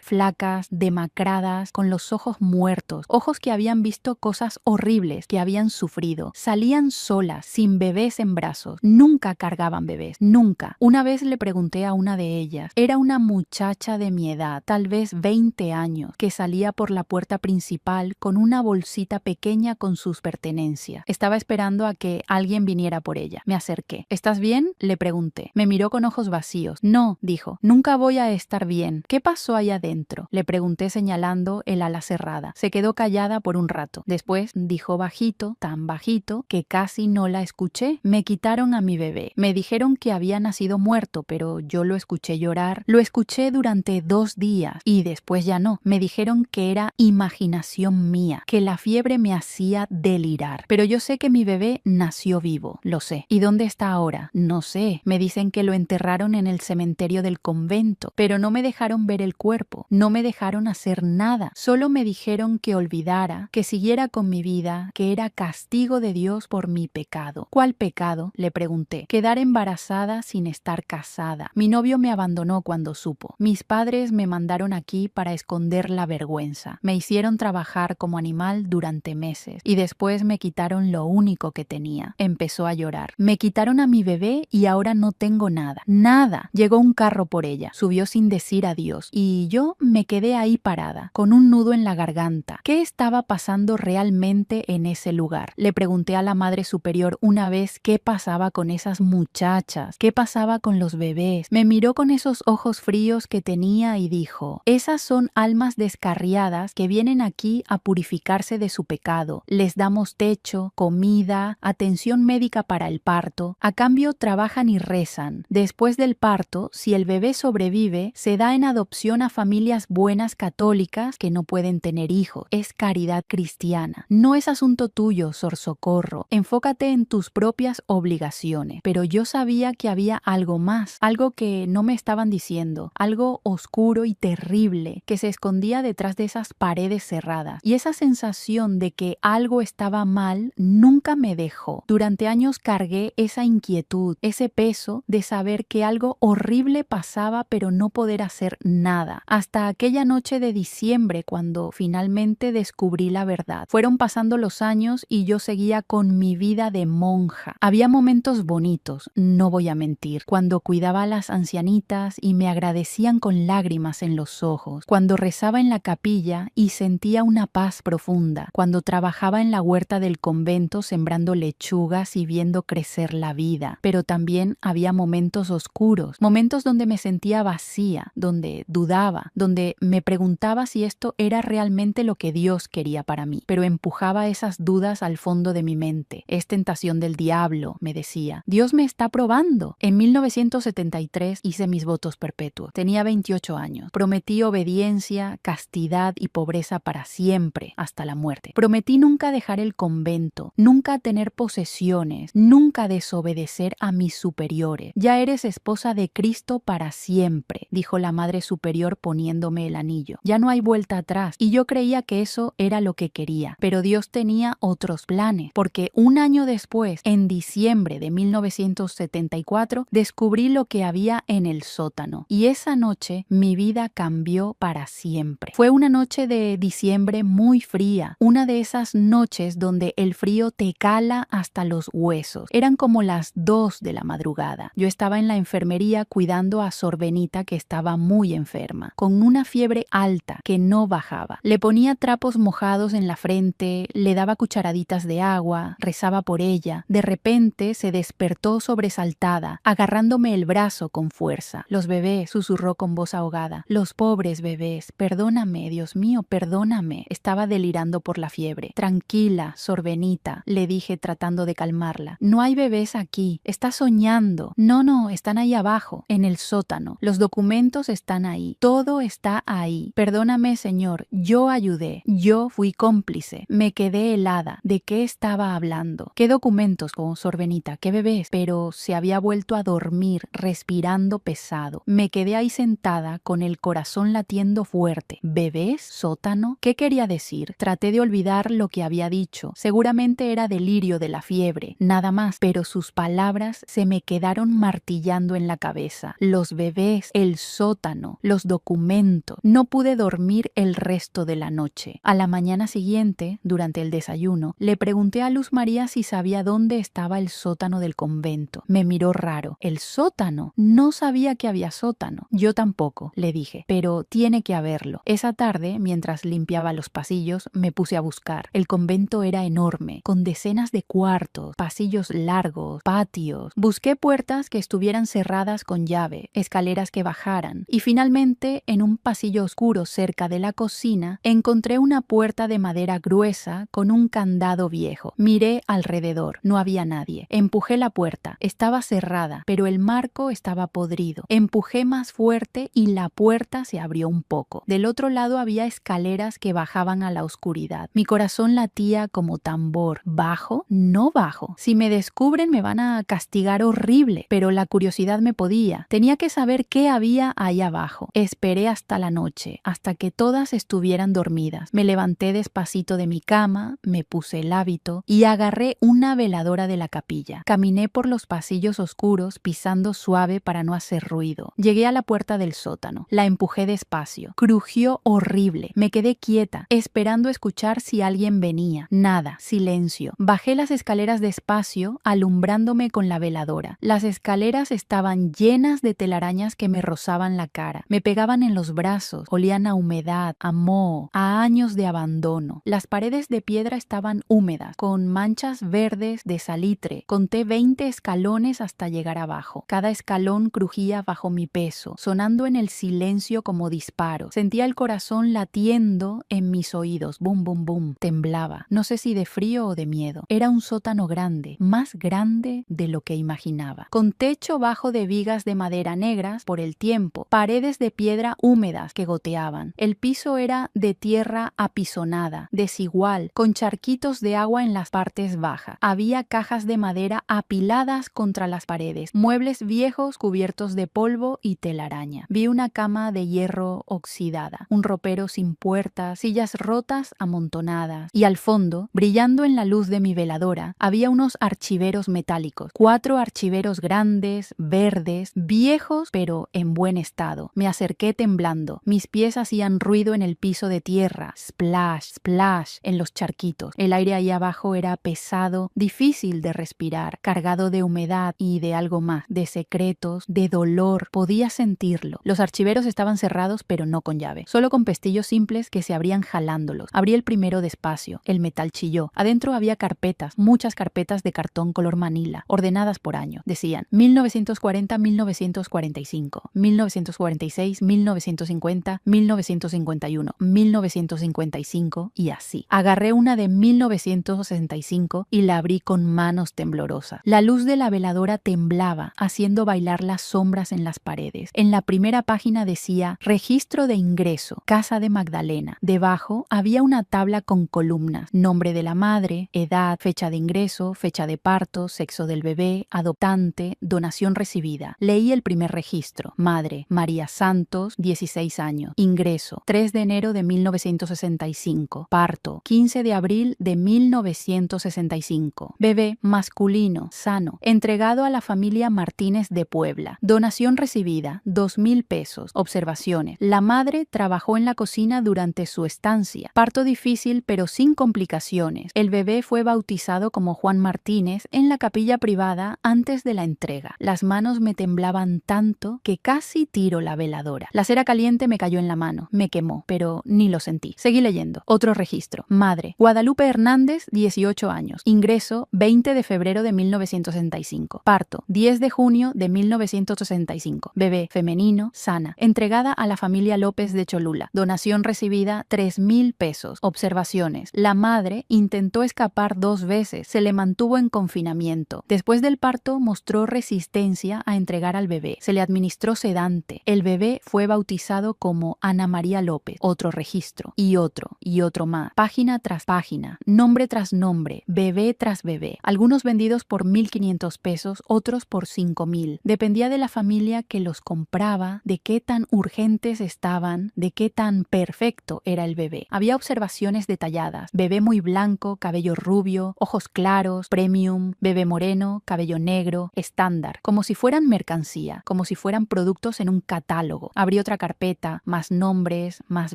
flacas, demacradas, con los ojos muertos, ojos que habían visto cosas horribles, que habían sufrido. Salían solas, sin bebés en brazos. Nunca cargaban bebés, nunca. Una vez le pregunté a una de ellas, era una muchacha de mi edad, tal vez 20 años, que salía por la puerta principal con una bolsita pequeña con sus pertenencias. Estaba esperando a que alguien viniera por ella. Me acerqué. ¿Estás bien?, le pregunté. Me miró con ojos vacíos. No, dijo, nunca voy a estar bien. ¿Qué pasó ahí adentro?, le pregunté señalando el ala cerrada. Se quedó callada por un rato. Después dijo bajito, tan bajito, que casi no la escuché. Me quitaron a mi bebé. Me dijeron que había nacido muerto, pero yo lo escuché llorar. Lo escuché durante 2 días y después ya no. Me dijeron que era imaginación mía, que la fiebre me hacía delirar. Pero yo sé que mi bebé nació vivo, lo sé. ¿Y dónde está ahora? No sé. Me dicen que lo enterraron en el cementerio del convento, pero no me dejaron ver el cuerpo, no me dejaron hacer nada. Solo me dijeron que olvidara, que siguiera con mi vida, que era castigo de Dios por mi pecado. ¿Cuál pecado?, le pregunté. Quedar embarazada sin estar casada. Mi novio me abandonó cuando supo. Mis padres me mandaron aquí para esconder la vergüenza. Me hicieron trabajar como animal durante meses y después me quitaron lo único que tenía. Empezó a llorar. Me quitaron a mi bebé y ahora no tengo nada. Nada. Llegó un carro por ella. Subió sin decir adiós y yo me quedé ahí parada, con un nudo en la garganta. ¿Qué estaba pasando realmente en ese lugar? Le pregunté a la Madre Superior una vez qué pasaba con esas muchachas, qué pasaba con los bebés. Me miró con esos ojos fríos que tenía y dijo, esas son almas descarriadas que vienen aquí a purificarse de su pecado. Les damos techo, comida, atención médica para el parto. A cambio trabajan y rezan. Después del parto, si el bebé sobrevive, se da en adopción a familias buenas católicas que no pueden tener hijos. Es caridad cristiana. No es asunto tuyo, Sor Socorro. Enfócate en tus propias obligaciones. Pero yo sabía que había algo más, algo que no me estaban diciendo, algo oscuro y terrible que se escondía detrás de esas paredes cerradas. Y esa sensación de que algo estaba mal nunca me dejó. Durante años cargué esa inquietud, ese peso de saber que algo horrible pasaba pero no poder hacer nada. Hasta aquella noche de diciembre cuando finalmente descubrí la verdad. Fueron pasando los años y yo seguía con mi vida de monja. Había momentos bonitos, no voy a mentir, cuando cuidaba a las ancianitas y me agradecían con lágrimas en los ojos, cuando rezaba en la capilla y sentía una paz profunda, cuando trabajaba en la huerta del convento sembrando lechugas y viendo crecer la vida. Pero también había momentos oscuros, momentos donde me sentía vacía, donde dudaba, donde me preguntaba si esto era realmente lo que Dios quería para mí, pero empujaba esas dudas al fondo de mi mente. Es tentación del diablo, me decía. Dios me está probando. En 1973 hice mis votos perpetuos. Tenía 28 años. Prometí obediencia, castidad y pobreza para siempre, hasta la muerte. Prometí nunca dejar el convento, nunca tener posesiones, nunca desobedecer a mis superiores. Ya eres esposa de Cristo para siempre, dijo la Madre Superior poniéndome el anillo. Ya no hay vuelta atrás y yo creía que eso era lo que quería, pero Dios tenía otros planes, porque un año después, en diciembre de 1974, descubrí lo que había en el sótano y esa noche mi vida cambió para siempre. Fue una noche de diciembre muy fría, una de esas noches donde el frío te cala hasta los huesos. Eran como las 2 de la madrugada. Yo estaba en la enfermería cuidando a Sor Benita, que estaba muy enferma, con una fiebre alta que no bajaba. Le ponía trapos mojados en la frente, le daba cucharaditas de agua, rezaba por ella. De repente se despertó sobresaltada, agarrándome el brazo con fuerza. Los bebés, susurró con voz ahogada. Los pobres bebés, perdóname, Dios mío, perdóname. Estaba delirando por la fiebre. Tranquila, Sor Benita, le dije tratando de calmarla. No hay bebés bebés aquí. Está soñando. No, están ahí abajo, en el sótano. Los documentos están ahí. Todo está ahí. Perdóname, señor. Yo ayudé. Yo fui cómplice. Me quedé helada. ¿De qué estaba hablando? ¿Qué documentos, con Sorbenita? ¿Qué bebés? Pero se había vuelto a dormir, respirando pesado. Me quedé ahí sentada, con el corazón latiendo fuerte. ¿Bebés? ¿Sótano? ¿Qué quería decir? Traté de olvidar lo que había dicho. Seguramente era delirio de la fiebre, nada más, pero sus palabras se me quedaron martillando en la cabeza. Los bebés, el sótano, los documentos. No pude dormir el resto de la noche. A la mañana siguiente, durante el desayuno, le pregunté a Luz María si sabía dónde estaba el sótano del convento. Me miró raro. ¿El sótano? No sabía que había sótano. Yo tampoco, le dije, pero tiene que haberlo. Esa tarde, mientras limpiaba los pasillos, me puse a buscar. El convento era enorme, con decenas de cuartos, pasillos largos, patios. Busqué puertas que estuvieran cerradas con llave, escaleras que bajaran, y finalmente, en un pasillo oscuro cerca de la cocina, encontré una puerta de madera gruesa con un candado viejo. Miré alrededor, no había nadie. Empujé la puerta, estaba cerrada, pero el marco estaba podrido. Empujé más fuerte y la puerta se abrió un poco. Del otro lado había escaleras que bajaban a la oscuridad. Mi corazón latía como tambor. ¿Bajo? No bajo. Si me descubren me van a castigar horrible, pero la curiosidad me podía. Tenía que saber qué había ahí abajo. Esperé hasta la noche, hasta que todas estuvieran dormidas. Me levanté despacito de mi cama, me puse el hábito y agarré una veladora de la capilla. Caminé por los pasillos oscuros, pisando suave para no hacer ruido. Llegué a la puerta del sótano. La empujé despacio. Crujió horrible. Me quedé quieta, esperando escuchar si alguien venía. Nada, silencio. Bajé las escaleras despacio, alumbrándome con la veladora. Las escaleras estaban llenas de telarañas que me rozaban la cara. Me pegaban en los brazos, olían a humedad, a moho, a años de abandono. Las paredes de piedra estaban húmedas, con manchas verdes de salitre. Conté 20 escalones hasta llegar abajo. Cada escalón crujía bajo mi peso, sonando en el silencio como disparos. Sentía el corazón latiendo en mis oídos. Bum, bum, bum. Temblaba. No sé si de frío o de miedo. Era un sótano grande, más grande de lo que imaginaba. Con techo bajo de vigas de madera negras por el tiempo, paredes de piedra húmedas que goteaban. El piso era de tierra apisonada, desigual, con charquitos de agua en las partes bajas. Había cajas de madera apiladas contra las paredes, muebles viejos cubiertos de polvo y telaraña. Vi una cama de hierro oxidada, un ropero sin puertas, sillas rotas amontonadas, y al fondo, brillando en la luz de mi veladora, había unos archiveros metálicos, 4 archiveros grandes, verdes, viejos pero en buen estado. Me acerqué temblando. Mis pies hacían ruido en el piso de tierra, splash, splash, en los charquitos. El aire ahí abajo era pesado, difícil de respirar, cargado de humedad y de algo más, de secretos, de dolor. Podía sentirlo. Los archiveros estaban cerrados pero no con llave, solo con pestillos simples que se abrían jalándolos. Abrí el primero despacio. El metal chilló. Adentro había carpetas, muchas carpetas de cartón color manila, ordenadas por año. Decían 1940-1945, 1946, 1950, 1951, 1955 y así. Agarré una de 1965 y la abrí con manos temblorosas. La luz de la veladora temblaba, haciendo bailar las sombras en las paredes. En la primera página decía Registro de ingreso, Casa de Magdalena. Debajo había una tabla con columnas, nombre de la madre, edad, fecha de ingreso, fecha de parto, sexo del bebé, adoptante, donación recibida. Leí el primer registro. Madre, María Santos, 16 años. Ingreso, 3 de enero de 1965. Parto, 15 de abril de 1965. Bebé, masculino, sano, entregado a la familia Martínez de Puebla. Donación recibida, 2,000 pesos. Observaciones. La madre trabajó en la cocina durante su estancia. Parto difícil pero sin complicaciones. El bebé fue bautizado como Juan Martínez en la capilla privada antes de la entrega. Las manos me temblaban tanto que casi tiro la veladora. La cera caliente me cayó en la mano. Me quemó, pero ni lo sentí. Seguí leyendo. Otro registro. Madre, Guadalupe Hernández, 18 años. Ingreso, 20 de febrero de 1965. Parto, 10 de junio de 1965. Bebé, femenino, sana. Entregada a la familia López de Cholula. Donación recibida, 3,000 pesos. Observaciones. La madre intentó escapar 2 veces. Se le mantuvo en confinamiento. convento. Después del parto mostró resistencia a entregar al bebé. Se le administró sedante. El bebé fue bautizado como Ana María López. Otro registro. Y otro más. Página tras página. Nombre tras nombre. Bebé tras bebé. Algunos vendidos por 1,500 pesos, otros por 5,000. Dependía de la familia que los compraba, de qué tan urgentes estaban, de qué tan perfecto era el bebé. Había observaciones detalladas. Bebé muy blanco, cabello rubio, ojos claros, premium, bebé moreno, cabello negro, estándar, como si fueran mercancía, como si fueran productos en un catálogo. Abrí otra carpeta, más nombres, más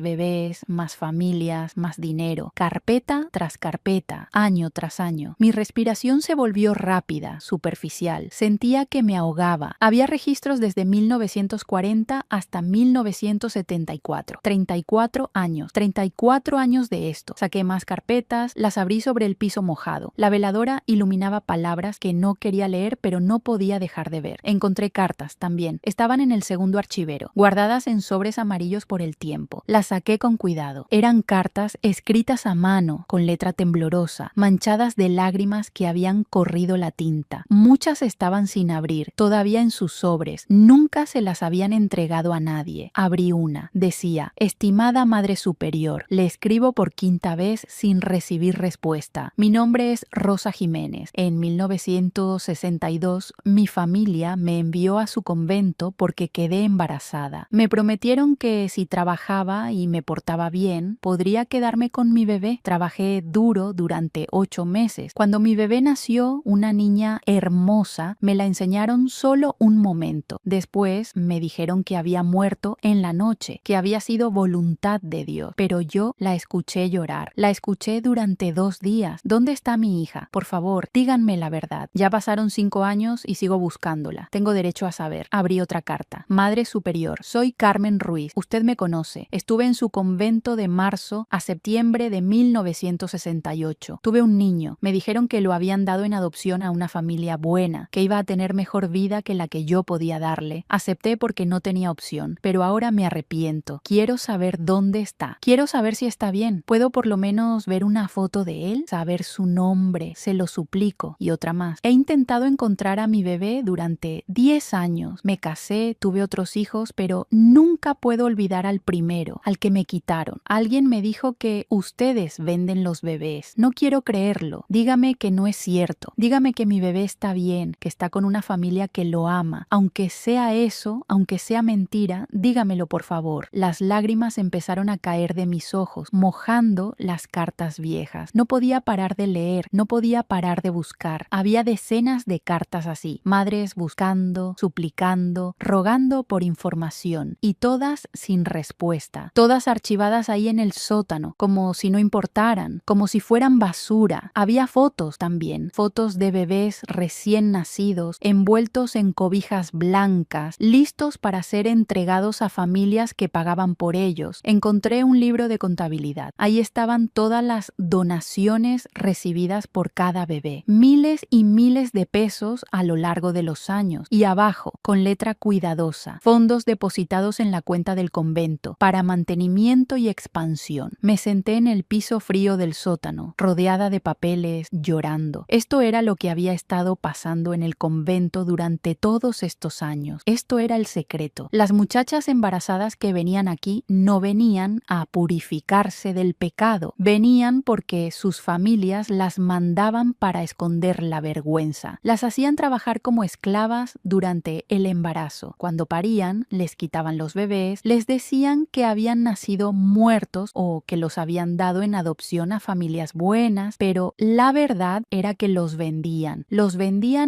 bebés, más familias, más dinero. Carpeta tras carpeta, año tras año. Mi respiración se volvió rápida, superficial. Sentía que me ahogaba. Había registros desde 1940 hasta 1974. 34 años. 34 años de esto. Saqué más carpetas, las abrí sobre el piso mojado. La veladora iluminaba palabras que no quería leer, pero no podía dejar de ver. Encontré cartas también. Estaban en el segundo archivero, guardadas en sobres amarillos por el tiempo. Las saqué con cuidado. Eran cartas escritas a mano, con letra temblorosa, manchadas de lágrimas que habían corrido la tinta. Muchas estaban sin abrir, todavía en sus sobres. Nunca se las habían entregado a nadie. Abrí una. Decía: estimada Madre Superior, le escribo por 5ª vez sin recibir respuesta. Mi nombre es Rosa Jiménez. En 1962, mi familia me envió a su convento porque quedé embarazada. Me prometieron que si trabajaba y me portaba bien, podría quedarme con mi bebé. Trabajé duro durante 8 meses. Cuando mi bebé nació, una niña hermosa, me la enseñaron solo un momento. Después me dijeron que había muerto en la noche, que había sido voluntad de Dios. Pero yo la escuché llorar. La escuché durante 2 días. ¿Dónde está mi hija? Por favor, díganme la verdad. Ya pasaron 5 años y sigo buscándola. Tengo derecho a saber. Abrí otra carta. Madre Superior, soy Carmen Ruiz. Usted me conoce. Estuve en su convento de marzo a septiembre de 1968. Tuve un niño. Me dijeron que lo habían dado en adopción a una familia buena, que iba a tener mejor vida que la que yo podía darle. Acepté porque no tenía opción, pero ahora me arrepiento. Quiero saber dónde está. Quiero saber si está bien. ¿Puedo por lo menos ver una foto de él? Saber su nombre. Se lo suplico. Y otra más. He intentado encontrar a mi bebé durante 10 años. Me casé, tuve otros hijos, pero nunca puedo olvidar al primero, al que me quitaron. Alguien me dijo que ustedes venden los bebés. No quiero creerlo. Dígame que no es cierto. Dígame que mi bebé está bien, que está con una familia que lo ama. Aunque sea eso, aunque sea mentira, dígamelo por favor. Las lágrimas empezaron a caer de mis ojos, mojando las cartas viejas. No podía parar de leer, no podía parar de buscar. Había decenas de cartas así, madres buscando, suplicando, rogando por información, y todas sin respuesta, todas archivadas ahí en el sótano, como si no importaran, como si fueran basura. Había fotos también, fotos de bebés recién nacidos, envueltos en cobijas blancas, listos para ser entregados a familias que pagaban por ellos. Encontré un libro de contabilidad. Ahí estaban todas las donaciones recibidas por cada bebé. Miles y miles de pesos a lo largo de los años. Y abajo, con letra cuidadosa, fondos depositados en la cuenta del convento para mantenimiento y expansión. Me senté en el piso frío del sótano, rodeada de papeles, llorando. Esto era lo que había estado pasando en el convento durante todos estos años. Esto era el secreto. Las muchachas embarazadas que venían aquí no venían a purificarse del pecado. Venían porque sus familias las mandaban para esconder la vergüenza. Las hacían trabajar como esclavas durante el embarazo. Cuando parían, les quitaban los bebés, les decían que habían nacido muertos o que los habían dado en adopción a familias buenas, pero la verdad era que los vendían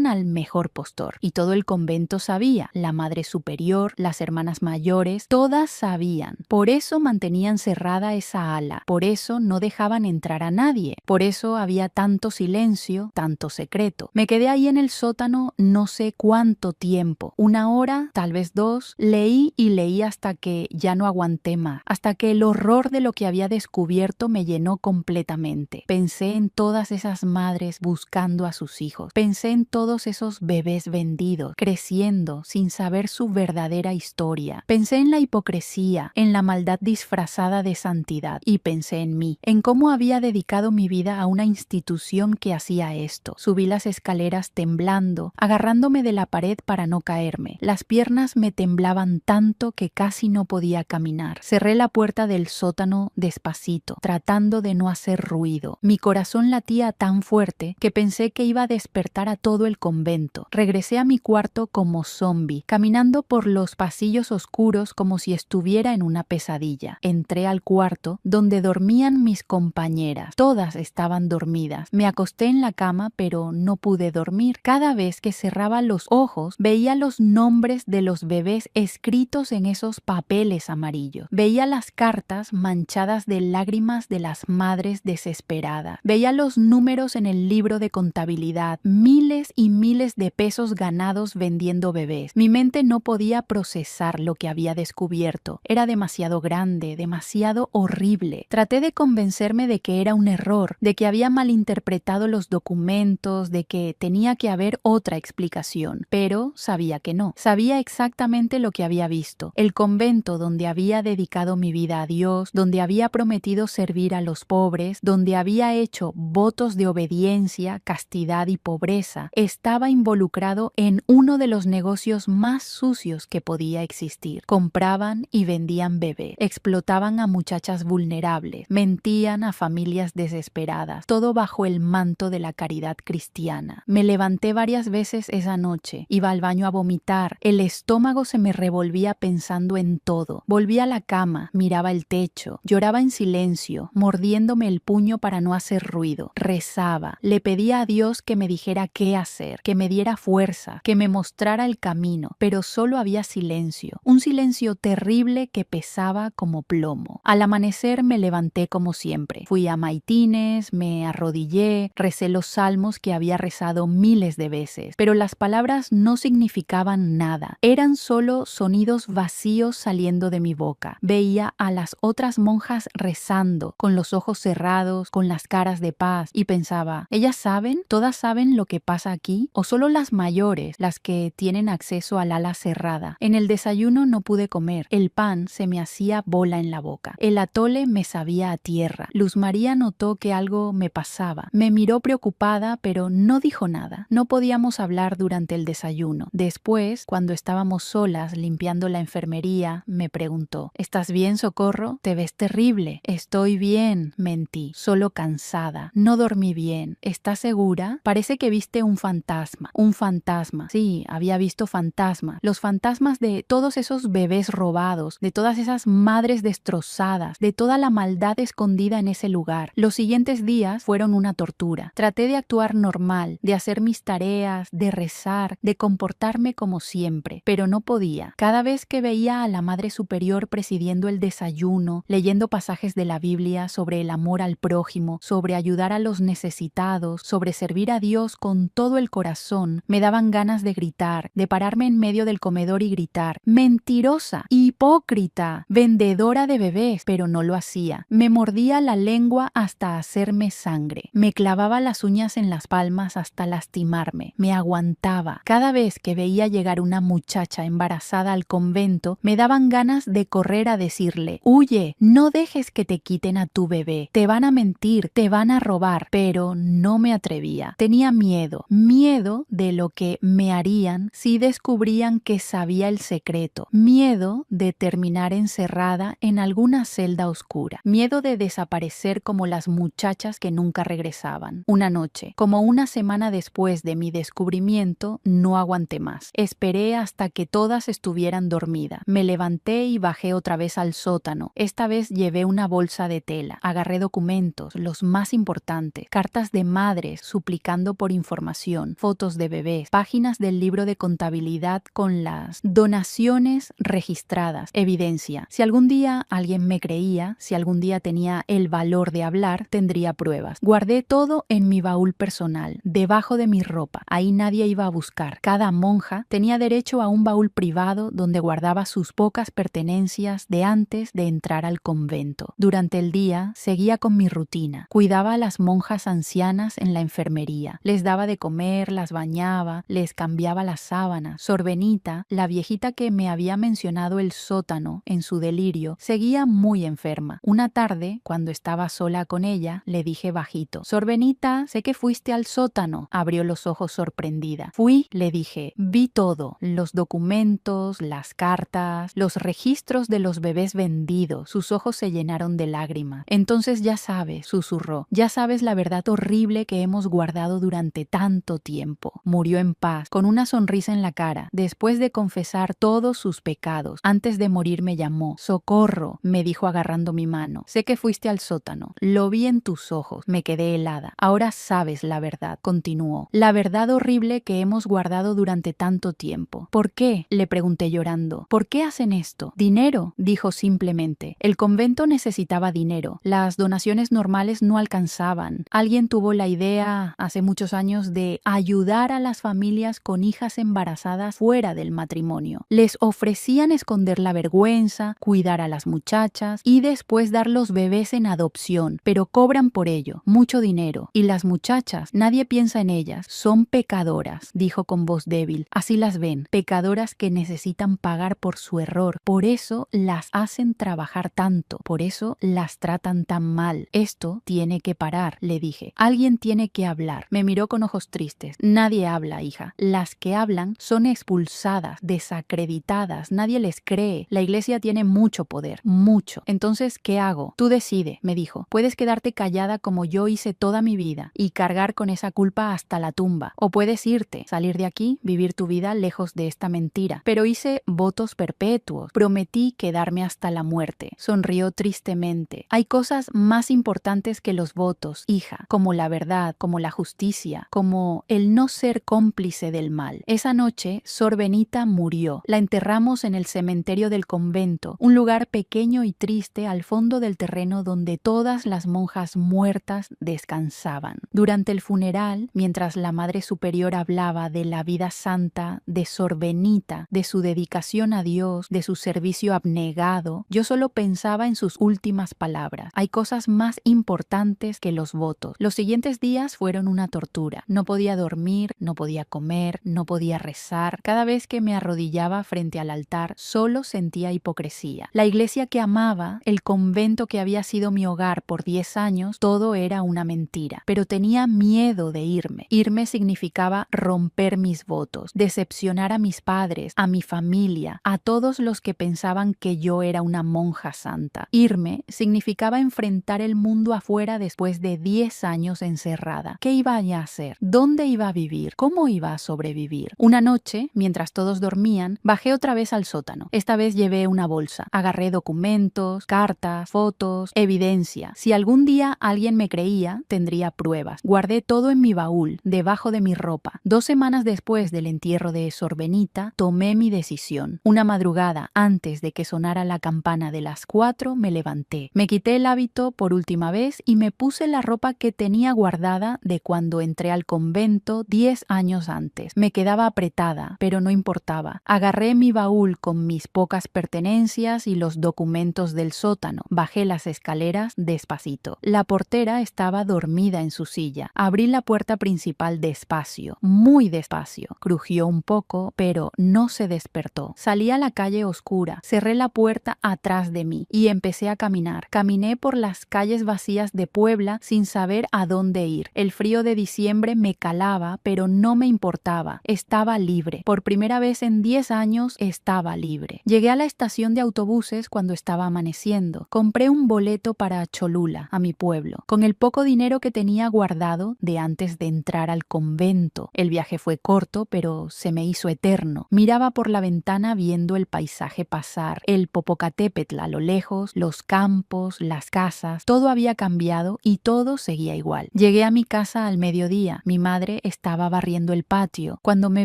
al mejor postor. Y todo el convento sabía, la Madre Superior, las hermanas mayores, todas sabían. Por eso mantenían cerrada esa ala, por eso no dejaban entrar a nadie, por eso había tanto silencio, tanto secreto. Me quedé ahí en el sótano no sé cuánto tiempo, 1 hora, tal vez 2, leí y leí hasta que ya no aguanté más, hasta que el horror de lo que había descubierto me llenó completamente. Pensé en todas esas madres buscando a sus hijos, pensé en todos esos bebés vendidos, creciendo sin saber su verdadera historia. Pensé en la hipocresía, en la maldad disfrazada de santidad, y pensé en mí, en cómo había dedicado mi vida a una institución que hacía esto. Subí Subí las escaleras temblando, agarrándome de la pared para no caerme. Las piernas me temblaban tanto que casi no podía caminar. Cerré la puerta del sótano despacito, tratando de no hacer ruido. Mi corazón latía tan fuerte que pensé que iba a despertar a todo el convento. Regresé a mi cuarto como zombie, caminando por los pasillos oscuros como si estuviera en una pesadilla. Entré al cuarto donde dormían mis compañeras. Todas estaban dormidas. Me acosté en la cama, pero no pude dormir. Cada vez que cerraba los ojos, veía los nombres de los bebés escritos en esos papeles amarillos. Veía las cartas manchadas de lágrimas de las madres desesperadas. Veía los números en el libro de contabilidad, miles y miles de pesos ganados vendiendo bebés. Mi mente no podía procesar lo que había descubierto. Era demasiado grande, demasiado horrible. Traté de convencerme de que era un error, de que había malinterpretado los documentos, de que tenía que haber otra explicación, pero sabía que no. Sabía exactamente lo que había visto. El convento donde había dedicado mi vida a Dios, donde había prometido servir a los pobres, donde había hecho votos de obediencia, castidad y pobreza, estaba involucrado en uno de los negocios más sucios que podía existir. Compraban y vendían bebés, explotaban a muchachas vulnerables, mentían a familias desesperadas, todo bajo el manto de la caridad cristiana. Me levanté varias veces esa noche, iba al baño a vomitar, el estómago se me revolvía pensando en todo. Volví a la cama, miraba el techo, lloraba en silencio, mordiéndome el puño para no hacer ruido. Rezaba, le pedía a Dios que me dijera qué hacer, que me diera fuerza, que me mostrara el camino, pero solo había silencio, un silencio terrible que pesaba como plomo. Al amanecer me levanté como siempre. Fui a maitines, me arrodillé, recé los salmos que había rezado miles de veces, pero las palabras no significaban nada. Eran solo sonidos vacíos saliendo de mi boca. Veía a las otras monjas rezando, con los ojos cerrados, con las caras de paz, y pensaba, ¿ellas saben? ¿Todas saben lo que pasa aquí? ¿O solo las mayores, las que tienen acceso al ala cerrada? En el desayuno no pude comer. El pan se me hacía bola en la boca. El atole me sabía a tierra. Luz María notó que algo me pasaba. Me miró preocupada, pero no dijo nada. No podíamos hablar durante el desayuno. Después, cuando estábamos solas limpiando la enfermería, me preguntó, ¿estás bien, Socorro? Te ves terrible. Estoy bien, mentí. Solo cansada. No dormí bien. ¿Estás segura? Parece que viste un fantasma. Un fantasma. Sí, había visto fantasmas. Los fantasmas de todos esos bebés robados, de todas esas madres destrozadas, de toda la maldad escondida en ese lugar. Los siguientes días fueron una tortura. Traté de actuar normal, de hacer mis tareas, de rezar, de comportarme como siempre, pero no podía. Cada vez que veía a la Madre Superior presidiendo el desayuno, leyendo pasajes de la Biblia sobre el amor al prójimo, sobre ayudar a los necesitados, sobre servir a Dios con todo el corazón, me daban ganas de gritar, de pararme en medio del comedor y gritar, mentirosa, hipócrita, vendedora de bebés, pero no lo hacía. Me mordía la lengua hasta hacerme sangre. Me clavaba las uñas en las palmas hasta lastimarme. Me aguantaba. Cada vez que veía llegar una muchacha embarazada al convento, me daban ganas de correr a decirle, huye, no dejes que te quiten a tu bebé. Te van a mentir, te van a robar. Pero no me atrevía. Tenía miedo. Miedo de lo que me harían si descubrían que sabía el secreto. Miedo de terminar encerrada en alguna celda oscura. Miedo de desaparecer como las muchachas que nunca regresaban. Una noche, como una semana después de mi descubrimiento, no aguanté más. Esperé hasta que todas estuvieran dormidas. Me levanté y bajé otra vez al sótano. Esta vez llevé una bolsa de tela. Agarré documentos, los más importantes, cartas de madres suplicando por información, fotos de bebés, páginas del libro de contabilidad con las donaciones registradas, evidencia. Si algún día alguien me creía, si algún día tenía el valor de hablar, tendría pruebas. Guardé todo en mi baúl personal, debajo de mi ropa. Ahí nadie iba a buscar. Cada monja tenía derecho a un baúl privado donde guardaba sus pocas pertenencias de antes de entrar al convento. Durante el día seguía con mi rutina. Cuidaba a las monjas ancianas en la enfermería. Les daba de comer, las bañaba, les cambiaba las sábanas. Sorbenita, la viejita que me había mencionado el sótano en su delirio, seguía muy enferma. Una tarde, cuando estaba sola con ella, le dije bajito, Sorbenita, sé que fuiste al sótano, abrió los ojos sorprendida. Fui, le dije, vi todo, los documentos, las cartas, los registros de los bebés vendidos. Sus ojos se llenaron de lágrimas. Entonces ya sabes, susurró, ya sabes la verdad horrible que hemos guardado durante tanto tiempo. Murió en paz, con una sonrisa en la cara, después de confesar todos sus pecados. Antes de morir me llamó. Socorro, me dijo agarrando mi mano. Sé que fuiste al sótano. Lo vi en tus ojos. Me quedé helada. Ahora sabes la verdad, continuó. La verdad horrible que hemos guardado durante tanto tiempo. ¿Por qué? Le pregunté llorando. ¿Por qué hacen esto? Dinero, dijo simplemente. El convento necesitaba dinero. Las donaciones normales no alcanzaban. Alguien tuvo la idea hace muchos años de ayudar a las familias con hijas embarazadas fuera del matrimonio. Les ofrecían esconder la vergüenza, cuidar a las muchachas y después dar los bebés en adopción, pero cobran por ello mucho dinero. Y las muchachas, nadie piensa en ellas, son pecadoras, dijo con voz débil. Así las ven, pecadoras que necesitan pagar por su error. Por eso las hacen trabajar tanto, por eso las tratan tan mal. Esto tiene que parar, le dije. Alguien tiene que hablar. Me miró con ojos tristes. Nadie habla, hija. Las que hablan son expulsadas, desacreditadas, nadie les cree. La iglesia tiene mucho poder, mucho. Entonces, ¿qué hago? Tú decide, me dijo. Puedes quedarte callada como yo hice toda mi vida y cargar con esa culpa hasta la tumba. O puedes irte, salir de aquí, vivir tu vida lejos de esta mentira. Pero hice votos perpetuos. Prometí quedarme hasta la muerte. Sonrió tristemente. Hay cosas más importantes que los votos, hija, como la verdad, como la justicia, como el no ser cómplice del mal. Esa noche, Sor Benita murió. La enterramos en el cementerio del convento, un lugar pequeño y triste al fondo del terreno donde todas las monjas muertas descansaban. Durante el funeral, mientras la Madre Superior hablaba de la vida santa de Sor Benita, de su dedicación a Dios, de su servicio abnegado, yo solo pensaba en sus últimas palabras. Hay cosas más importantes que los votos. Los siguientes días fueron una tortura. No podía dormir, no podía comer, no podía rezar. Cada vez que me arrodillaba frente al altar, solo sentía hipocresía. La iglesia que amaba, el convento que había sido mi hogar por 10 años, todo era una mentira. Pero tenía miedo de irme. Irme significaba romper mis votos, decepcionar a mis padres, a mi familia, a todos los que pensaban que yo era una monja santa. Irme significaba enfrentar el mundo afuera después de 10 años encerrada. ¿Qué iba a hacer? ¿Dónde iba a vivir? ¿Cómo iba a sobrevivir? Una noche, mientras todos dormían, bajé otra vez al sótano. Esta vez llevé una bolsa. Agarré documentos, cartas, fotos, evidencia. Si algún día alguien me creía, tendría pruebas. Guardé todo en mi baúl, debajo de mi ropa. 2 semanas después del entierro de Sor Benita, tomé mi decisión. Una madrugada, antes de que sonara la campana de las 4, me levanté. Me quité el hábito por última vez y me puse la ropa que tenía guardada de cuando entré al convento 10 años antes. Me quedaba apretada, pero no importaba. Agarré mi baúl con mis pocas pertenencias y los documentos del sótano. Bajé las escaleras despacito. La portera estaba dormida en su silla. Abrí la puerta principal despacio, muy despacio. Crujió un poco, pero no se despertó. Salí a la calle oscura, cerré la puerta atrás de mí y empecé a caminar. Caminé por las calles vacías de Puebla sin saber a dónde ir. El frío de diciembre me calaba, pero no me importaba. Estaba libre. Por primera vez en 10 años estaba libre. Llegué a la estación de autobuses cuando estaba amaneciendo. Compré un boleto para Cholula, a mi pueblo, con el poco dinero que tenía guardado de antes de entrar al convento. El viaje fue corto, pero se me hizo eterno. Miraba por la ventana viendo el paisaje pasar, el Popocatépetl a lo lejos, los campos, las casas. Todo había cambiado y todo seguía igual. Llegué a mi casa al mediodía. Mi madre estaba barriendo el patio. Cuando me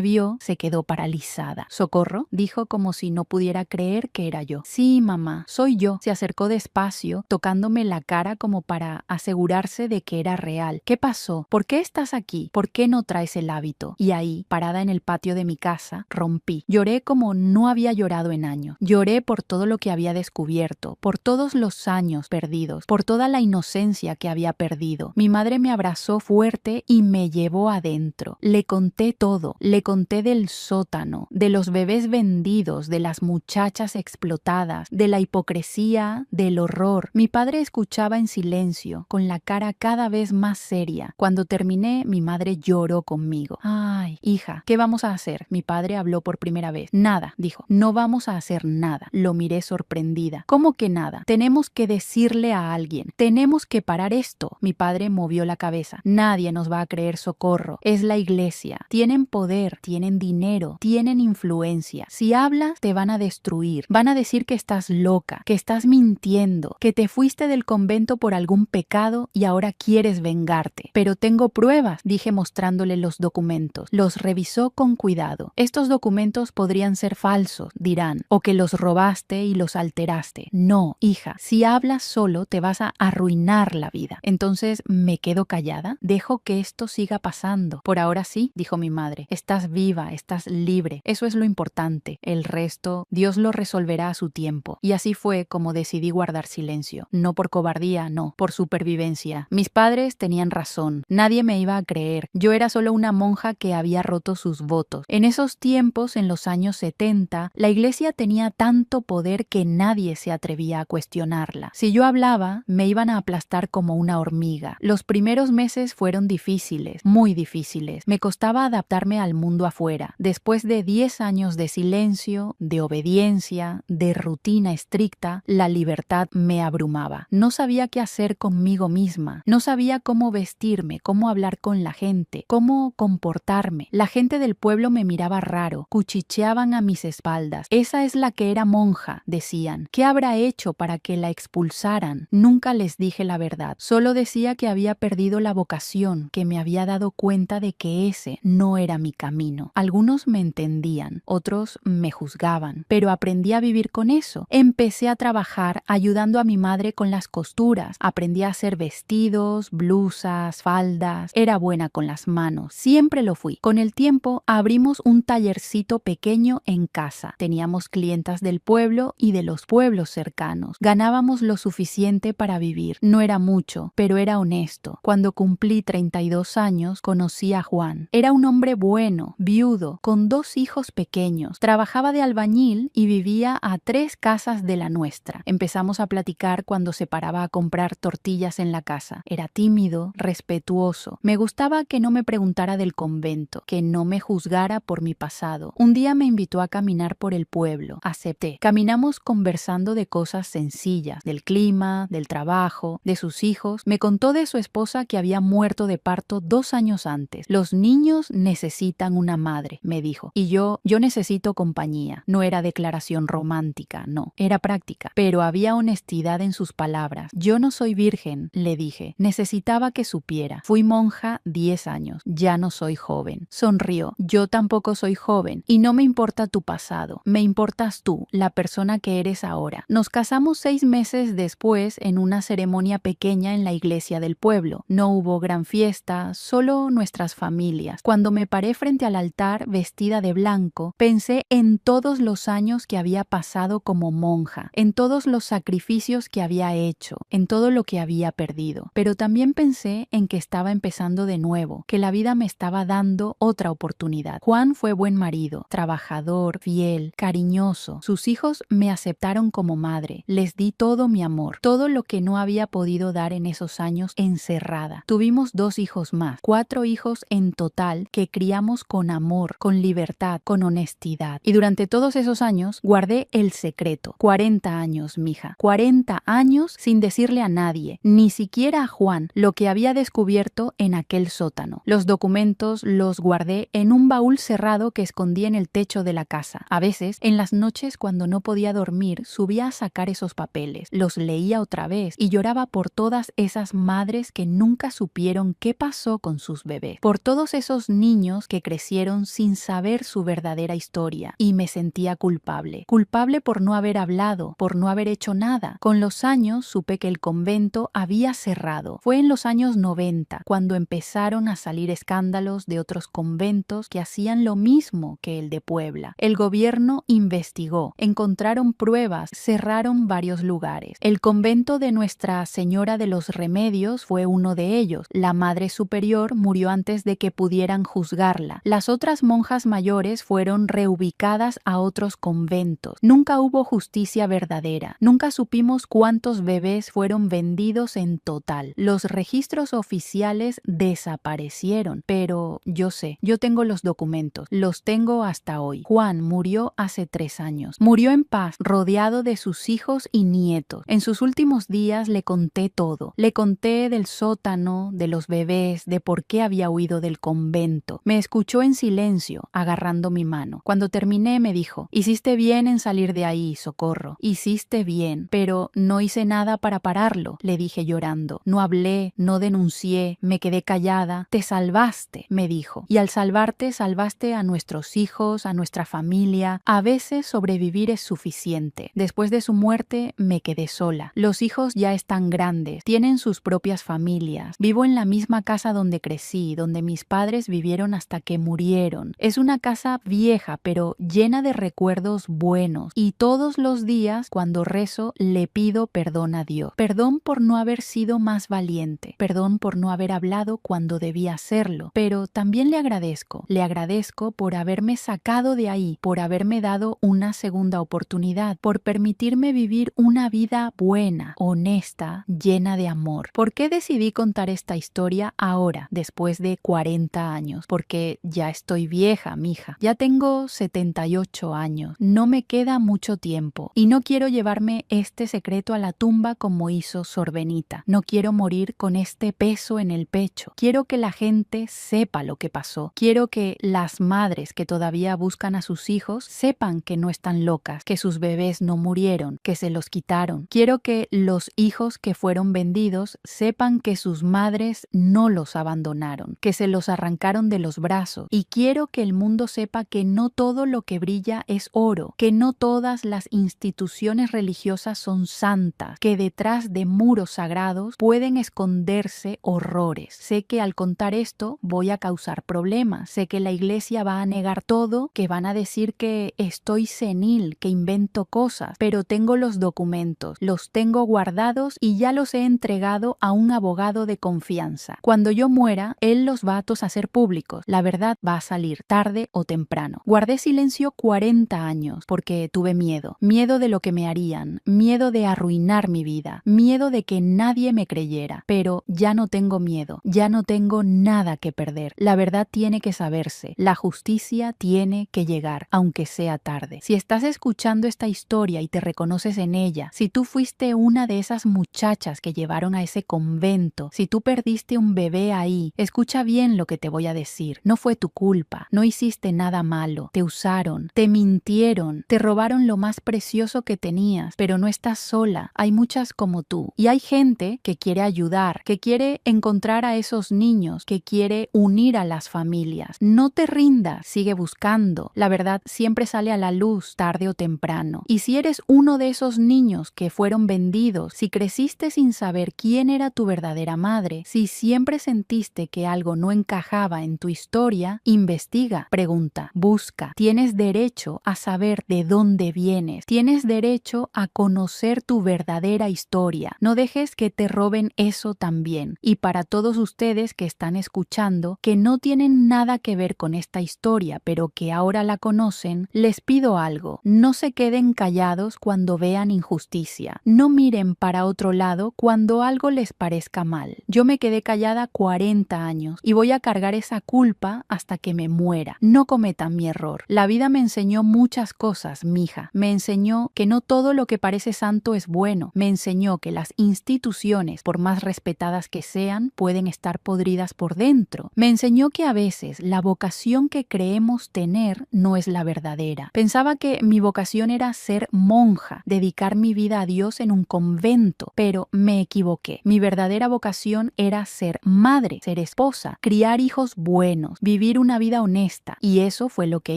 vio, se quedó paralizada. ¿Socorro?, dijo como si no pudiera creer que era yo. Sí, mamá, soy yo. Se acercó despacio, tocándome la cara como para asegurarse de que era real. ¿Qué pasó? ¿Por qué estás aquí? ¿Por qué no traes el hábito? Y ahí, parada en el patio de mi casa, rompí. Lloré como no había llorado en años. Lloré por todo lo que había descubierto, por todos los años perdidos, por toda la inocencia que había perdido. Mi madre me abrazó fuerte y me llevó adentro. Le conté todo. Le conté del sótano, de los bebés vendidos, de las muchachas explotadas, de la hipocresía, del horror. Mi padre escuchaba en silencio, con la cara cada vez más seria. Cuando terminé terminé, mi madre lloró conmigo. Ay, hija, ¿qué vamos a hacer? Mi padre habló por primera vez. Nada, dijo. No vamos a hacer nada. Lo miré sorprendida. ¿Cómo que nada? Tenemos que decirle a alguien. Tenemos que parar esto. Mi padre movió la cabeza. Nadie nos va a creer socorro. Es la iglesia. Tienen poder, tienen dinero, tienen influencia. Si hablas, te van a destruir. Van a decir que estás loca, que estás mintiendo, que te fuiste del convento por algún pecado y ahora quieres vengarte. Pero tengo pruebas, dije mostrándole los documentos. Los revisó con cuidado. Estos documentos podrían ser falsos, dirán, o que los robaste y los alteraste. No, hija, si hablas solo te vas a arruinar la vida. Entonces, ¿me quedo callada? ¿Dejo que esto siga pasando? Por ahora sí, dijo mi madre. Estás viva, estás libre. Eso es lo importante. El resto, Dios lo resolverá a su tiempo. Y así fue como decidí guardar silencio. No por cobardía, no, por supervivencia. Mis padres tenían razón. Nadie me iba a creer. Yo era solo una monja que había roto sus votos. En esos tiempos, en los años 70, la iglesia tenía tanto poder que nadie se atrevía a cuestionarla. Si yo hablaba, me iban a aplastar como una hormiga. Los primeros meses fueron difíciles, muy difíciles. Me costaba adaptarme al mundo afuera. Después de 10 años de silencio, de obediencia, de rutina estricta, la libertad me abrumaba. No sabía qué hacer conmigo misma. No sabía cómo vestirme, cómo hablar con la gente, cómo comportarme. La gente del pueblo me miraba raro, cuchicheaban a mis espaldas. Esa es la que era monja, decían. ¿Qué habrá hecho para que la expulsaran? Nunca les dije la verdad. Solo decía que había perdido la vocación, que me había dado cuenta de que ese no era mi camino. Algunos me entendían, otros me juzgaban, pero aprendí a vivir con eso. Empecé a trabajar ayudando a mi madre con las costuras. Aprendí a hacer vestidos, blusas, faldas. Era buena con las manos. Siempre lo fui. Con el tiempo abrimos un tallercito pequeño en casa. Teníamos clientas del pueblo y de los pueblos cercanos. Ganábamos lo suficiente para vivir. No era mucho, pero era honesto. Cuando cumplí 32 años, conocí a Juan. Era un hombre bueno, viudo, con 2 hijos pequeños. Trabajaba de albañil y vivía a 3 casas de la nuestra. Empezamos a platicar cuando se paraba a comprar tortillas en la casa. Era tímido, respetuoso. Me gustaba que no me preguntara del convento, que no me juzgara por mi pasado. Un día me invitó a caminar por el pueblo. Acepté. Caminamos conversando de cosas sencillas, del clima, del trabajo, de sus hijos. Me contó de su esposa que había muerto de parto 2 años antes. Los niños necesitan una madre, me dijo. Y yo necesito compañía. No era declaración romántica, no. Era práctica. Pero había honestidad en sus palabras. Yo no soy virgen, le dije. Necesitaba que supiera. Fui monja 10 años. Ya no soy joven. Sonrió. Yo tampoco soy joven. Y no me importa tu pasado. Me importas tú, la persona que eres ahora. Nos casamos 6 meses después en una ceremonia pequeña en la iglesia del pueblo. No hubo gran fiesta, solo nuestras familias. Cuando me paré frente al altar vestida de blanco, pensé en todos los años que había pasado como monja, en todos los sacrificios que había hecho, en todo lo que había perdido. Pero también pensé en que estaba empezando de nuevo, que la vida me estaba dando otra oportunidad. Juan fue buen marido, trabajador, fiel, cariñoso. Sus hijos me aceptaron como madre. Les di todo mi amor, todo lo que no había podido dar en esos años encerrada. Tuvimos 2 hijos más, 4 hijos en total que criamos con amor, con libertad, con honestidad. Y durante todos esos años guardé el secreto. 40 años, mija. 40 años sin decirle a nadie, ni siquiera a Juan, lo que había descubierto en aquel sótano. Los documentos los guardé en un baúl cerrado que escondí en el techo de la casa. A veces, en las noches cuando no podía dormir, subía a sacar esos papeles. Los leía otra vez y lloraba por todas esas madres que nunca supieron qué pasó con sus bebés. Por todos esos niños que crecieron sin saber su verdadera historia. Y me sentía culpable. Culpable por no haber hablado, por no haber hecho nada. Con los años supe que el convento había cerrado. Fue en los años 90 cuando empezaron a salir escándalos de otros conventos que hacían lo mismo que el de Puebla. El gobierno investigó, encontraron pruebas, cerraron varios lugares. El convento de Nuestra Señora de los Remedios fue uno de ellos. La Madre Superior murió antes de que pudieran juzgarla. Las otras monjas mayores fueron reubicadas a otros conventos. Nunca hubo justicia verdadera. Nunca supimos cuántos bebés fueron vendidos en total. Los registros oficiales padres desaparecieron, pero yo sé, yo tengo los documentos, los tengo hasta hoy. Juan murió hace 3 años. Murió en paz, rodeado de sus hijos y nietos. En sus últimos días le conté todo. Le conté del sótano, de los bebés, de por qué había huido del convento. Me escuchó en silencio, agarrando mi mano. Cuando terminé me dijo: hiciste bien en salir de ahí, Socorro. Hiciste bien, pero no hice nada para pararlo, le dije llorando. No hablé, no denuncié, me quedé callada. Te salvaste, me dijo. Y al salvarte, salvaste a nuestros hijos, a nuestra familia. A veces sobrevivir es suficiente. Después de su muerte me quedé sola. Los hijos ya están grandes, tienen sus propias familias. Vivo en la misma casa donde crecí, donde mis padres vivieron hasta que murieron. Es una casa vieja, pero llena de recuerdos buenos. Y todos los días, cuando rezo, le pido perdón a Dios. Perdón por no haber sido más valiente. Perdón por no haber hablado cuando debía hacerlo. Pero también le agradezco por haberme sacado de ahí, por haberme dado una segunda oportunidad, por permitirme vivir una vida buena, honesta, llena de amor. ¿Por qué decidí contar esta historia ahora, después de 40 años? Porque ya estoy vieja, mija. Ya tengo 78 años. No me queda mucho tiempo. Y no quiero llevarme este secreto a la tumba como hizo Sor Benita. No quiero morir con este peso en el pecho. Quiero que la gente sepa lo que pasó. Quiero que las madres que todavía buscan a sus hijos sepan que no están locas, que sus bebés no murieron, que se los quitaron. Quiero que los hijos que fueron vendidos sepan que sus madres no los abandonaron, que se los arrancaron de los brazos. Y quiero que el mundo sepa que no todo lo que brilla es oro, que no todas las instituciones religiosas son santas, que detrás de muros sagrados pueden esconderse horrores. Sé que al contar esto voy a causar problemas. Sé que la iglesia va a negar todo, que van a decir que estoy senil, que invento cosas, pero tengo los documentos, los tengo guardados y ya los he entregado a un abogado de confianza. Cuando yo muera, él los va a hacer públicos. La verdad va a salir tarde o temprano. Guardé silencio 40 años porque tuve miedo de lo que me harían, miedo de arruinar mi vida, miedo de que nadie me creyera, pero ya no tengo miedo, ya no tengo nada que perder. La verdad tiene que saberse, la justicia tiene que llegar, aunque sea tarde. Si estás escuchando esta historia y te reconoces en ella, si tú fuiste una de esas muchachas que llevaron a ese convento, si tú perdiste un bebé ahí, escucha bien lo que te voy a decir. No fue tu culpa, no hiciste nada malo, te usaron, te mintieron, te robaron lo más precioso que tenías, pero no estás sola, hay muchas como tú. Y hay gente que quiere ayudar, que quiere encontrar a esos niños, que quiere unir a las familias. No te rindas, sigue buscando. La verdad siempre sale a la luz, tarde o temprano. Y si eres uno de esos niños que fueron vendidos, si creciste sin saber quién era tu verdadera madre, si siempre sentiste que algo no encajaba en tu historia, investiga, pregunta, busca. Tienes derecho a saber de dónde vienes. Tienes derecho a conocer tu verdadera historia. No dejes que te roben eso también. Y para todos ustedes que están escuchando, que no tienen nada que ver con esta historia, pero que ahora la conocen, les pido algo. No se queden callados cuando vean injusticia. No miren para otro lado cuando algo les parezca mal. Yo me quedé callada 40 años y voy a cargar esa culpa hasta que me muera. No cometan mi error. La vida me enseñó muchas cosas, mija. Me enseñó que no todo lo que parece santo es bueno. Me enseñó que las instituciones, por más respetadas que sean, pueden estar podridas por dentro. Me enseñó que a veces la vocación que creemos tener no es la verdadera. Pensaba que mi vocación era ser monja, dedicar mi vida a Dios en un convento, pero me equivoqué. Mi verdadera vocación era ser madre, ser esposa, criar hijos buenos, vivir una vida honesta, y eso fue lo que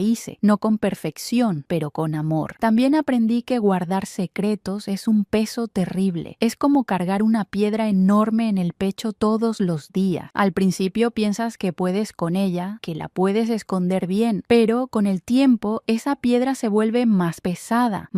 hice, no con perfección, pero con amor. También aprendí que guardar secretos es un peso terrible. Es como cargar una piedra enorme en el pecho todos los días. Al principio piensas que puedes con ella, que la puedes esconder bien, pero con el tiempo esa piedra se vuelve más pesada,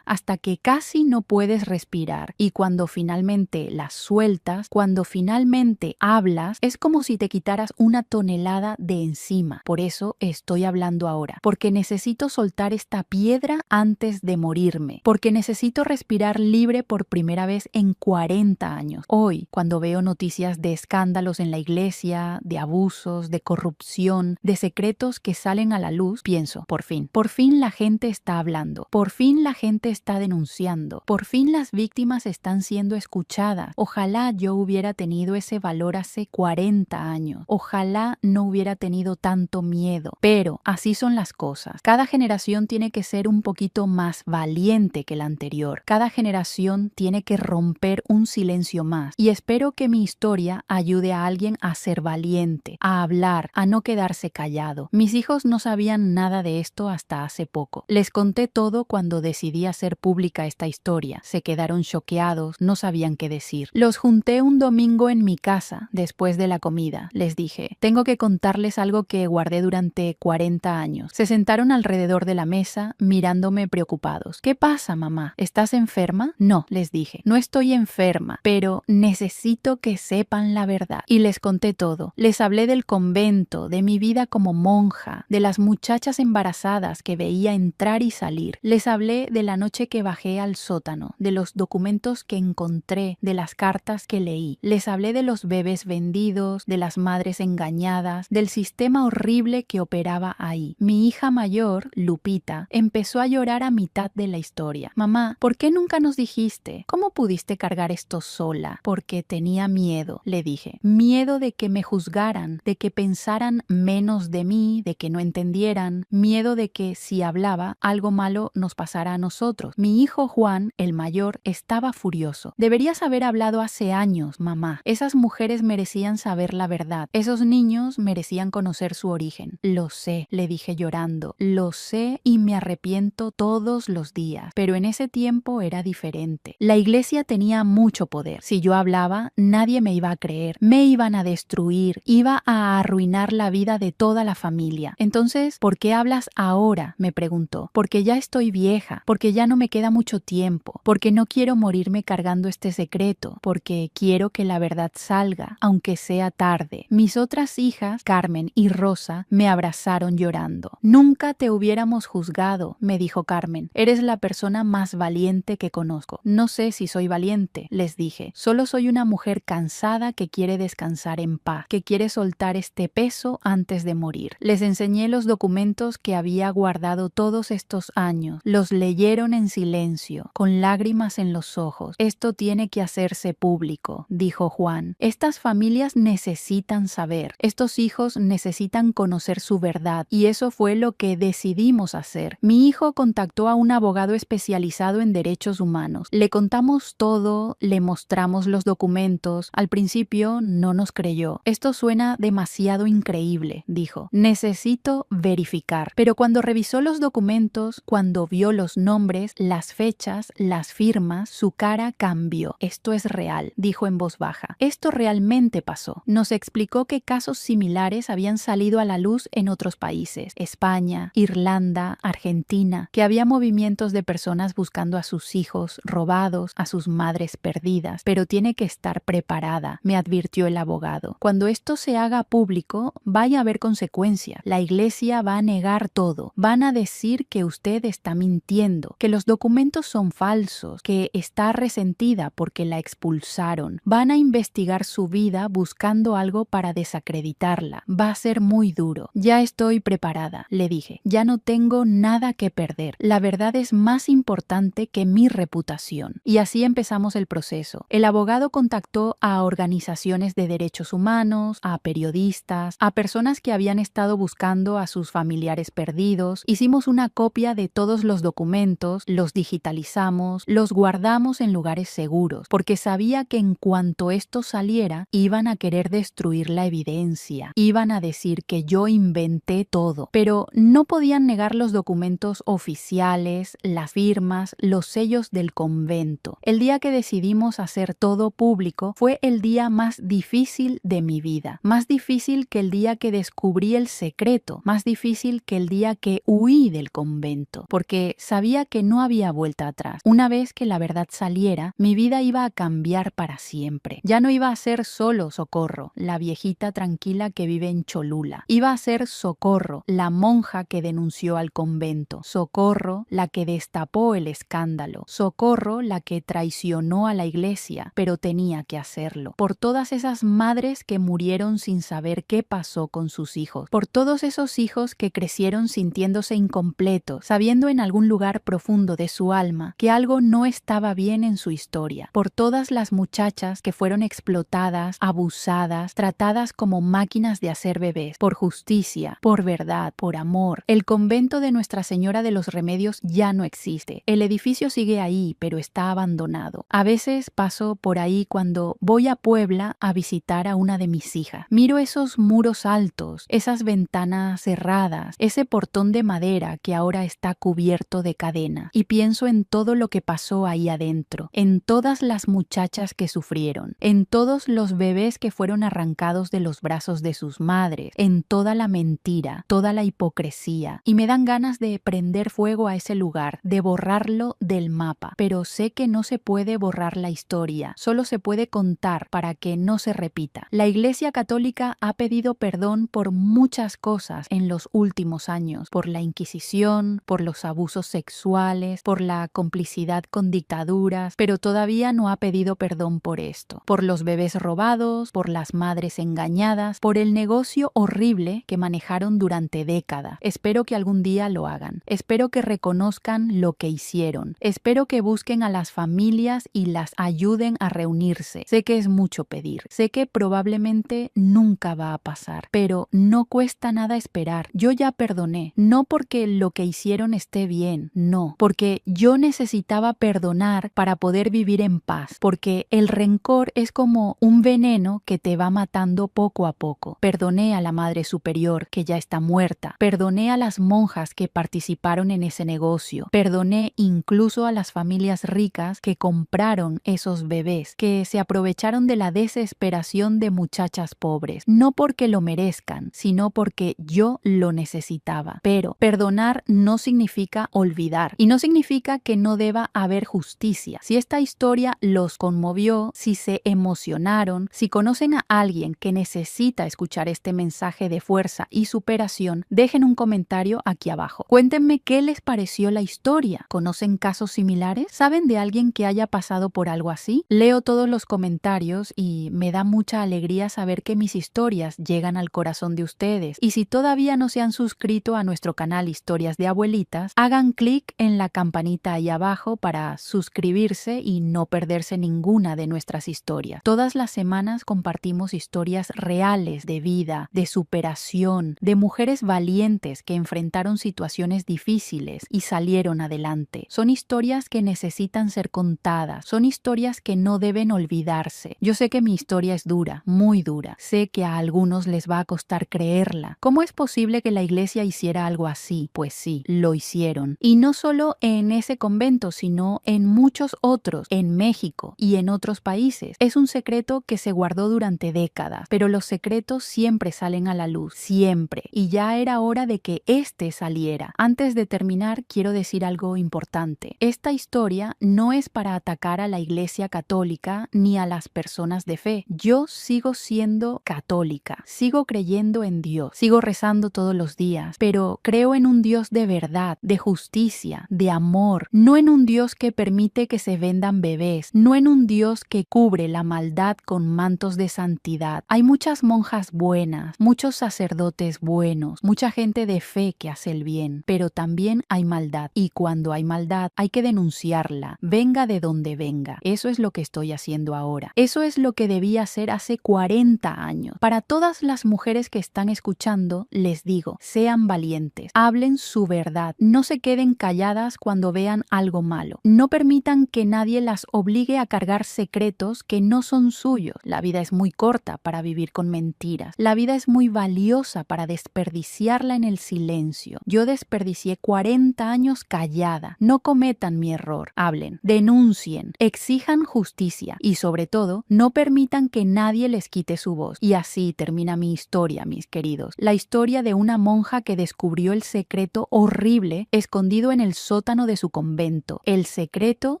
hasta que casi no puedes respirar. Y cuando finalmente la sueltas, cuando finalmente hablas, es como si te quitaras una tonelada de encima. Por eso estoy hablando ahora, porque necesito soltar esta piedra antes de morirme, porque necesito respirar libre por primera vez en 40 años. Hoy, cuando veo noticias noticias de escándalos en la iglesia, de abusos, de corrupción, de secretos que salen a la luz, pienso, por fin la gente está hablando, por fin la gente está denunciando, por fin las víctimas están siendo escuchadas. Ojalá yo hubiera tenido ese valor hace 40 años, ojalá no hubiera tenido tanto miedo, pero así son las cosas. Cada generación tiene que ser un poquito más valiente que la anterior, cada generación tiene que romper un silencio más, y espero que mi historia ayude a alguien a ser valiente, a hablar, a no quedarse callado. Mis hijos no sabían nada de esto hasta hace poco. Les conté todo cuando decidí hacer pública esta historia. Se quedaron choqueados, no sabían qué decir. Los junté un domingo en mi casa, después de la comida. Les dije, tengo que contarles algo que guardé durante 40 años. Se sentaron alrededor de la mesa, mirándome preocupados. ¿Qué pasa, mamá? ¿Estás enferma? No, les dije, no estoy enferma, pero necesito que sepan la verdad. Y les conté todo. Les hablé del convento, de mi vida como monja, de las muchachas embarazadas que veía entrar y salir. Les hablé de la noche que bajé al sótano, de los documentos que encontré, de las cartas que leí. Les hablé de los bebés vendidos, de las madres engañadas, del sistema horrible que operaba ahí. Mi hija mayor, Lupita, empezó a llorar a mitad de la historia. Mamá, ¿por qué nunca nos dijiste? ¿Cómo pudiste cargar esto sola? Porque tenía miedo, le dije. Miedo de que me juzgaran, de que pensaran menos de mí, de que no entendieran. Miedo de que si hablaba, algo malo nos pasara a nosotros. Mi hijo Juan, el mayor, estaba furioso. Deberías haber hablado hace años, mamá. Esas mujeres merecían saber la verdad. Esos niños merecían conocer su origen. Lo sé, le dije llorando. Lo sé y me arrepiento todos los días. Pero en ese tiempo era diferente. La iglesia tenía mucho poder. Si yo hablaba, nadie me iba a creer. Me iban a destruir. Iba a arruinar la vida de toda la familia. Entonces, ¿por qué hablas ahora?, me preguntó. Porque ya estoy vieja. Porque ya no me queda mucho tiempo. Porque no quiero morirme cargando este secreto. Porque quiero que la verdad salga, aunque sea tarde. Mis otras hijas, Carmen y Rosa, me abrazaron llorando. Nunca te hubiéramos juzgado, me dijo Carmen. Eres la persona más valiente que conozco. No sé si soy valiente, les dije. Solo soy una mujer cansada que quiere descansar en paz, que quiere soltar este peso antes de morir. Les enseñé los documentos que había guardado todos estos años. Los leyeron en silencio, con lágrimas en los ojos. Esto tiene que hacerse público, dijo Juan. Estas familias necesitan saber. Estos hijos necesitan conocer su verdad, y eso fue lo que decidimos hacer. Mi hijo contactó a un abogado especializado en derechos humanos. Le contamos todo, le mostramos los documentos. Al principio no nos creyó. Esto suena demasiado increíble, dijo. Necesito verificar. Pero cuando revisó los documentos, cuando vio los nombres, las fechas, las firmas, su cara cambió. Esto es real, dijo en voz baja. Esto realmente pasó. Nos explicó que casos similares habían salido a la luz en otros países, España, Irlanda, Argentina, que había movimientos de personas buscando a sus hijos robados, a sus madres perdidas, pero tiene que estar preparada, me advirtió el abogado. Cuando esto se haga público, vaya a haber consecuencias. La iglesia va a negar todo. Van a decir que usted está mintiendo, que los documentos son falsos, que está resentida porque la expulsaron. Van a investigar su vida buscando algo para desacreditarla. Va a ser muy duro. Ya estoy preparada, le dije. Ya no tengo nada que perder. La verdad es más importante que mi reputación. Y así empezamos el proceso. El abogado contactó a organizaciones de derechos humanos, a periodistas, a personas que habían estado buscando a sus familiares perdidos. Hicimos una copia de todos los documentos, los digitalizamos, los guardamos en lugares seguros, porque sabía que en cuanto esto saliera, iban a querer destruir la evidencia. Iban a decir que yo inventé todo, pero no podían negar los documentos oficiales, las firmas, los sellos del convento. El día que decidimos hacer todo público fue el día más difícil de mi vida, más difícil que el día que descubrí el secreto, más difícil que el día que huí del convento, porque sabía que no había vuelta atrás. Una vez que la verdad saliera, mi vida iba a cambiar para siempre. Ya no iba a ser solo Socorro, la viejita tranquila que vive en Cholula. Iba a ser Socorro, la monja que denunció al convento. Socorro, la que destapó el escándalo. Socorro, la que traicionó a la iglesia, pero tenía que hacerlo. cielo, por todas esas madres que murieron sin saber qué pasó con sus hijos, por todos esos hijos que crecieron sintiéndose incompletos, sabiendo en algún lugar profundo de su alma que algo no estaba bien en su historia, por todas las muchachas que fueron explotadas, abusadas, tratadas como máquinas de hacer bebés, por justicia, por verdad, por amor. El convento de Nuestra Señora de los Remedios ya no existe. El edificio sigue ahí, pero está abandonado. A veces paso por ahí cuando voy a Puebla a visitar a una de mis hijas. Miro esos muros altos, esas ventanas cerradas, ese portón de madera que ahora está cubierto de cadena, y pienso en todo lo que pasó ahí adentro, en todas las muchachas que sufrieron, en todos los bebés que fueron arrancados de los brazos de sus madres, en toda la mentira, toda la hipocresía, y me dan ganas de prender fuego a ese lugar, de borrarlo del mapa, pero sé que no se puede borrar la historia, solo se puede contar para que no se repita. La Iglesia Católica ha pedido perdón por muchas cosas en los últimos años, por la Inquisición, por los abusos sexuales, por la complicidad con dictaduras, pero todavía no ha pedido perdón por esto, por los bebés robados, por las madres engañadas, por el negocio horrible que manejaron durante décadas. Espero que algún día lo hagan. Espero que reconozcan lo que hicieron. Espero que busquen a las familias y las ayuden a reunirse. Sé que es mucho pedir. Sé que probablemente nunca va a pasar, pero no cuesta nada esperar. Yo ya perdoné, no porque lo que hicieron esté bien, no, porque yo necesitaba perdonar para poder vivir en paz, porque el rencor es como un veneno que te va matando poco a poco. Perdoné a la Madre Superior, que ya está muerta. Perdoné a las monjas que participaron en ese negocio. Perdoné incluso a las familias ricas que compraron esos bebés, que se aprovecharon de la desesperación de muchachas pobres, no porque lo merezcan, sino porque yo lo necesitaba. Pero perdonar no significa olvidar, y no significa que no deba haber justicia. Si esta historia los conmovió, si se emocionaron, si conocen a alguien que necesita escuchar este mensaje de fuerza y superación, dejen un comentario aquí abajo. Cuéntenme qué les pareció la historia. ¿Conocen casos similares? ¿Saben de alguien que haya pasado por algo así? Leo todos los comentarios y me da mucha alegría saber que mis historias llegan al corazón de ustedes. Y si todavía no se han suscrito a nuestro canal Historias de Abuelitas, hagan clic en la campanita ahí abajo para suscribirse y no perderse ninguna de nuestras historias. Todas las semanas compartimos historias reales de vida, de superación, de mujeres valientes que enfrentaron situaciones difíciles y salieron adelante. Son historias que necesitan ser contadas, son historias que no deben olvidarse. Yo sé que mi historia es dura, muy dura. Sé que a algunos les va a costar creerla. ¿Cómo es posible que la iglesia hiciera algo así? Pues sí, lo hicieron. Y no solo en ese convento, sino en muchos otros, en México y en otros países. Es un secreto que se guardó durante décadas, pero los secretos siempre salen a la luz, siempre. Y ya era hora de que este saliera. Antes de terminar, quiero decir algo importante. Esta historia no es para atacar a la Iglesia Católica ni a las personas de fe. Yo sigo siendo católica, sigo creyendo en Dios, sigo rezando todos los días, pero creo en un Dios de verdad, de justicia, de amor, no en un Dios que permite que se vendan bebés, no en un Dios que cubre la maldad con mantos de santidad. Hay muchas monjas buenas, muchos sacerdotes buenos, mucha gente de fe que hace el bien, pero también hay maldad, y cuando hay maldad hay que denunciarla, venga de donde venga. Eso es lo que estoy haciendo ahora. Eso es lo que debía hacer hace 40 años. Para todas las mujeres que están escuchando, les digo, sean valientes, hablen su verdad, no se queden calladas cuando vean algo malo, no permitan que nadie las obligue a cargar secretos que no son suyos. La vida es muy corta para vivir con mentiras. La vida es muy valiosa para desperdiciarla en el silencio. Yo desperdicié 40 años callada. No cometan mi error. Hablen, denuncien, exijan justicia y sobre todo, no permitan que nadie les quite su voz. Y así termina mi historia, mis queridos. La historia de una monja que descubrió el secreto horrible escondido en el sótano de su convento. El secreto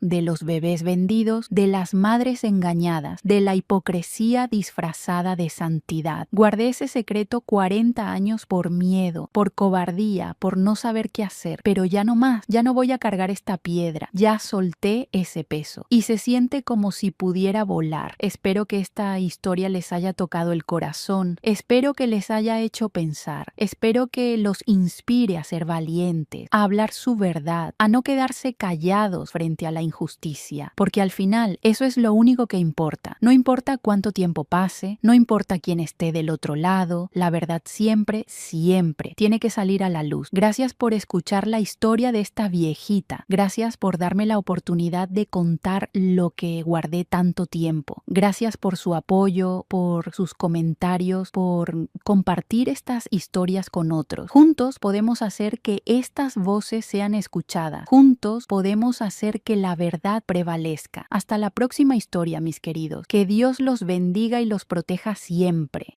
de los bebés vendidos, de las madres engañadas, de la hipocresía disfrazada de santidad. Guardé ese secreto 40 años por miedo, por cobardía, por no saber qué hacer, pero ya no más, ya no voy a cargar esta piedra, ya solté ese peso y se siente como si pudiera volar. Espero que esta historia les haya tocado el corazón. Espero que les haya hecho pensar. Espero que los inspire a ser valientes, a hablar su verdad, a no quedarse callados frente a la injusticia, porque al final eso es lo único que importa. No importa cuánto tiempo pase, no importa quién esté del otro lado, la verdad siempre, siempre tiene que salir a la luz. Gracias por escuchar la historia de esta viejita. Gracias por darme la oportunidad de contar lo que guardé tanto tiempo. Gracias por su apoyo, por sus comentarios, por compartir estas historias con otros. Juntos podemos hacer que estas voces sean escuchadas. Juntos podemos hacer que la verdad prevalezca. Hasta la próxima historia, mis queridos. Que Dios los bendiga y los proteja siempre.